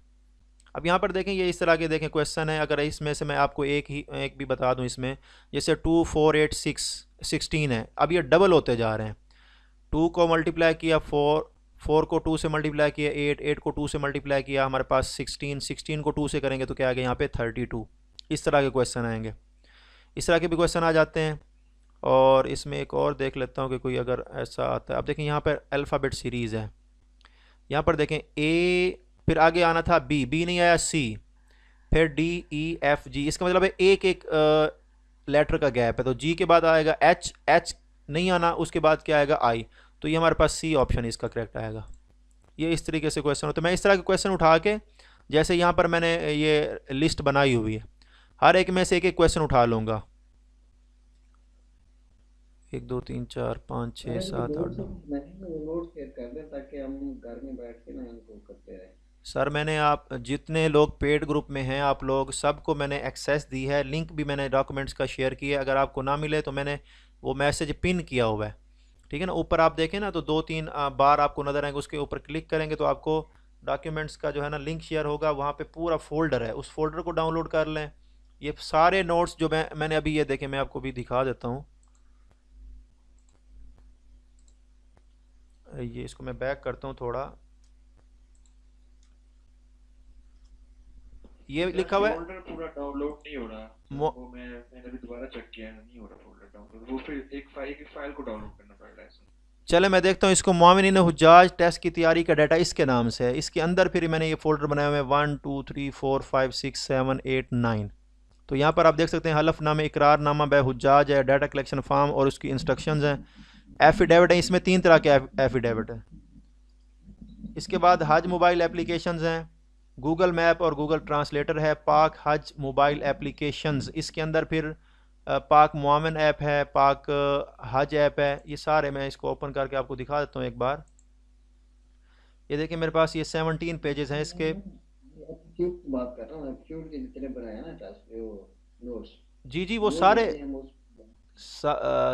S1: अब यहाँ पर देखें ये इस तरह के देखें क्वेश्चन है, अगर इसमें से मैं आपको एक भी बता दूँ, इसमें जैसे 2 4 8 6 16 है, अब ये डबल होते जा रहे हैं, 2 को मल्टीप्लाई किया 4, 4 को 2 से मल्टीप्लाई किया 8, 8 को 2 से मल्टीप्लाई किया हमारे पास 16, 16 को 2 से करेंगे तो क्या आ गया यहाँ पे 32। इस तरह के क्वेश्चन आएंगे, इस तरह के भी क्वेश्चन आ जाते हैं। और इसमें एक और देख लेता हूँ कि कोई अगर ऐसा आता है। अब देखें यहाँ पर अल्फ़ाबेट सीरीज़ है, यहाँ पर देखें A, फिर आगे आना था बी नहीं आया, C, फिर DEFG, इसका मतलब है एक एक लेटर का गैप है, तो G के बाद आएगा H नहीं आना, उसके बाद क्या आएगा I, तो ये हमारे पास C ऑप्शन इसका करेक्ट आएगा। ये इस तरीके से क्वेश्चन होता है। मैं इस तरह के क्वेश्चन उठा के, जैसे यहाँ पर मैंने ये लिस्ट बनाई हुई है, हर एक में से एक एक क्वेश्चन उठा लूँगा, 1 2 3 4 5 6 7 8 9।
S4: नहीं नोट कर दें ताकि हम घर में बैठ के ना इनको करते रहें।
S1: सर मैंने आप जितने लोग पेड ग्रुप में हैं आप लोग सबको मैंने एक्सेस दी है, लिंक भी मैंने डॉक्यूमेंट्स का शेयर किया है, अगर आपको ना मिले तो मैंने वो मैसेज पिन किया हुआ है, ठीक है ना। ऊपर आप देखें ना तो 2 3 बार आपको नज़र आएंगे, उसके ऊपर क्लिक करेंगे तो आपको डॉक्यूमेंट्स का जो है ना लिंक शेयर होगा, वहाँ पे पूरा फोल्डर है, उस फोल्डर को डाउनलोड कर लें। ये सारे नोट्स जो मैंने अभी ये देखें, मैं आपको भी दिखा देता हूँ, ये इसको मैं बैक करता हूँ थोड़ा, ये लिखा हुआ है
S2: फोल्डर पूरा डाउनलोड नहीं हो रहा, वो मैंने अभी दोबारा चेक किया, नहीं हो रहा फोल्डर डाउनलोड, वो फिर एक फाइल को डाउनलोड करना पड़ रहा है इसमें।
S1: चले मैं देखता हूँ इसको, मोमिनीन हुज्जाज टेस्ट की तैयारी का डाटा इसके नाम से है, इसके अंदर फिर मैंने ये फोल्डर बनाया हुआ है 1 2 3 4 5 6 7 8 9। तो यहाँ पर आप देख सकते हैं हलफनामा, इकरारनामा बे हुज्जाज है, डाटा कलेक्शन फॉर्म और उसकी इंस्ट्रक्शंस हैं, एफिडेविट है, इसमें 3 तरह के एफिडेविट है। इसके बाद हज मोबाइल एप्लीकेशंस हैं, गूगल मैप और गूगल ट्रांसलेटर है, पाक हज मोबाइल एप्लीकेशंस, इसके अंदर फिर पाक मुआविन ऐप है, पाक हज ऐप है, ये सारे मैं इसको ओपन करके आपको दिखा देता हूँ एक बार। ये देखिए मेरे पास ये 17 पेजेस हैं इसके।
S4: एप्टीट्यूड की बात कर रहा हूँ, एप्टीट्यूड के जितने बनाए ना टास्क वो नोट्स,
S1: जी जी वो
S4: वो
S1: सारे
S4: जितने हम उस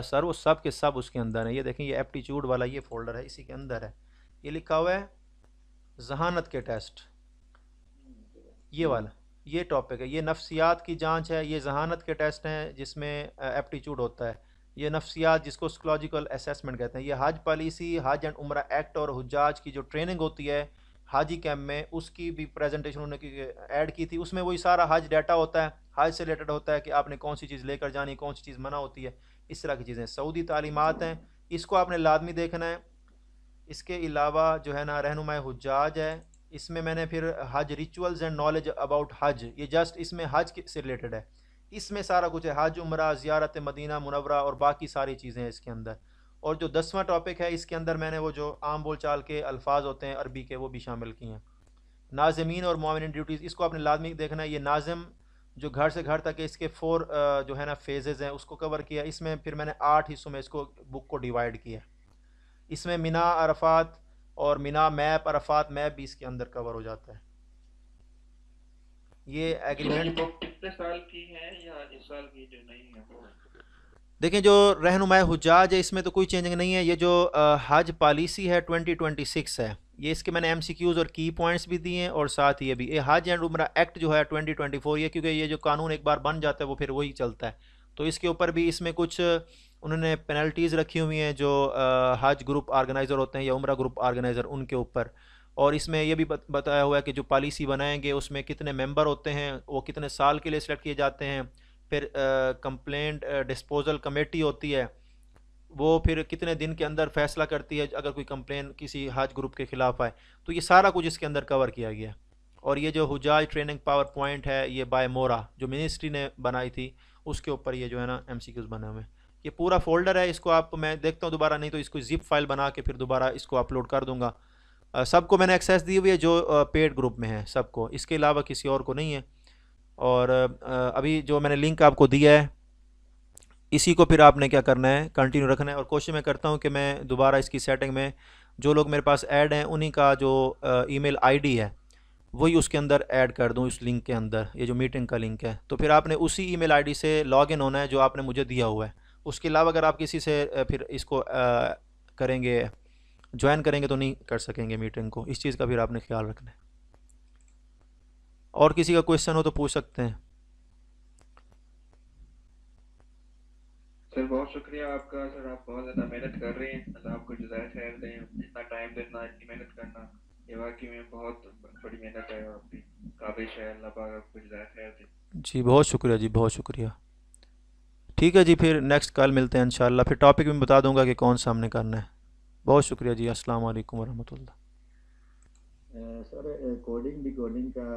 S1: सर वो सब के सब उसके अंदर हैं। ये देखें ये एप्टीट्यूड वाला ये फोल्डर है, इसी के अंदर है, ये लिखा हुआ है जहानत के टेस्ट, ये वाला ये टॉपिक है, ये नफ्सियात की जांच है, ये जहानत के टेस्ट हैं जिसमें एप्टीट्यूड होता है, ये नफ्सियात जिसको साइकोलॉजिकल असेसमेंट कहते हैं, ये हज पॉलिसी, हज एंड उम्रा एक्ट और हुज्जाज की जो ट्रेनिंग होती है हाजी कैम्प में, उसकी भी प्रेजेंटेशन उन्होंने ऐड की थी, उसमें वही सारा हज डाटा होता है, हज से रिलेटेड होता है कि आपने कौन सी चीज़ लेकर जानी, कौन सी चीज़ मना होती है, इस तरह की चीज़ें। सऊदी तालीमात हैं, इसको आपने लाजमी देखना है। इसके अलावा जो है ना रहनुमाए हुज्जाज है, इसमें मैंने फिर हज रिचुअल्स एंड नॉलेज अबाउट हज, ये जस्ट इसमें हज से रिलेटेड है, इसमें सारा कुछ है, हज उम्रा ज़ियारत मदीना मुनव्वरा और बाकी सारी चीज़ें हैं इसके अंदर। और जो 10वां टॉपिक है इसके अंदर मैंने वो जो आम बोलचाल के अल्फाज होते हैं अरबी के वो भी शामिल किए हैं। नाज़मीन और मुआविन ड्यूटीज़, इसको आपने लाजमी देखना है। ये नाज़िम जो घर से घर तक है, इसके 4 जो है ना फेजेज़ हैं उसको कवर किया। इसमें फिर मैंने 8 हिस्सों में इसको बुक को डिवाइड किया। इसमें मिना अरफात और मिना मैप, अरफात मैप भी इसके अंदर कवर हो जाता है। ये एग्रीमेंट
S2: वो कितने साल की है या इस साल की जो नहीं है वो?
S1: देखें, जो रहनुमाए हुज्जाज है इसमें तो कोई चेंजिंग नहीं है। ये जो हज पॉलिसी है 2026 है, ये इसके मैंने एमसीक्यूज़ और की पॉइंट्स भी दिए हैं, और साथ ही अभी ये हज एंड उम्रा एक्ट जो है 2024, ये क्योंकि ये जो कानून एक बार बन जाता है वो फिर वही चलता है, तो इसके ऊपर भी इसमें कुछ उन्होंने पेनल्टीज़ रखी हुई हैं जो हज ग्रुप ऑर्गेनाइज़र होते हैं या उम्रा ग्रुप ऑर्गेनाइज़र उनके ऊपर। और इसमें यह भी बताया हुआ है कि जो पॉलिसी बनाएंगे उसमें कितने मेंबर होते हैं, वो कितने साल के लिए सिलेक्ट किए जाते हैं, फिर कंप्लेंट डिस्पोजल कमेटी होती है, वो फिर कितने दिन के अंदर फैसला करती है अगर कोई कंप्लेन किसी हज ग्रुप के ख़िलाफ़ आए। तो ये सारा कुछ इसके अंदर कवर किया गया है। और ये जो हुजाज ट्रेनिंग पावर पॉइंट है ये बाय मोरा जो मिनिस्ट्री ने बनाई थी, उसके ऊपर ये जो है ना एमसीक्यूज़ बने हुए हैं। ये पूरा फोल्डर है, इसको आप मैं देखता हूँ दोबारा, नहीं तो इसको जिप फाइल बना के फिर दोबारा इसको अपलोड कर दूँगा। सबको मैंने एक्सेस दी हुई है जो पेड ग्रुप में है सबको, इसके अलावा किसी और को नहीं है। और अभी जो मैंने लिंक आपको दिया है इसी को फिर आपने क्या करना है, कंटिन्यू रखना है। और कोशिश मैं करता हूँ कि मैं दोबारा इसकी सेटिंग में जो लोग मेरे पास ऐड हैं उन्हीं का जो ईमेल आईडी है वही उसके अंदर ऐड कर दूँ उस लिंक के अंदर, ये जो मीटिंग का लिंक है। तो फिर आपने उसी ईमेल आईडी से लॉगिन होना है जो आपने मुझे दिया हुआ है। उसके अलावा अगर आप किसी से फिर इसको करेंगे, ज्वाइन करेंगे तो नहीं कर सकेंगे मीटिंग को। इस चीज़ का फिर आपने ख्याल रखना है। और किसी का क्वेश्चन हो तो पूछ सकते हैं।
S2: सर बहुत शुक्रिया आपका। सर आप बहुत ज़्यादा मेहनत कर रहे हैं, अल्लाह आपको जज़ाए खैर दें। इतना टाइम देना, इतनी मेहनत करना, ये वाकई में बहुत बड़ी मेहनत है और आपकी काबिश है। अल्लाह पाक आपको जज़ाए खैर दे।
S1: जी बहुत शुक्रिया जी, बहुत शुक्रिया। ठीक है जी, फिर नेक्स्ट कल मिलते हैं इंशाल्लाह। फिर टॉपिक भी बता दूंगा कि कौन सा हमने करना है। बहुत शुक्रिया जी, अस्सलाम वालेकुम वरहमतुल्लाह।
S4: सर कोडिंग डिकोडिंग का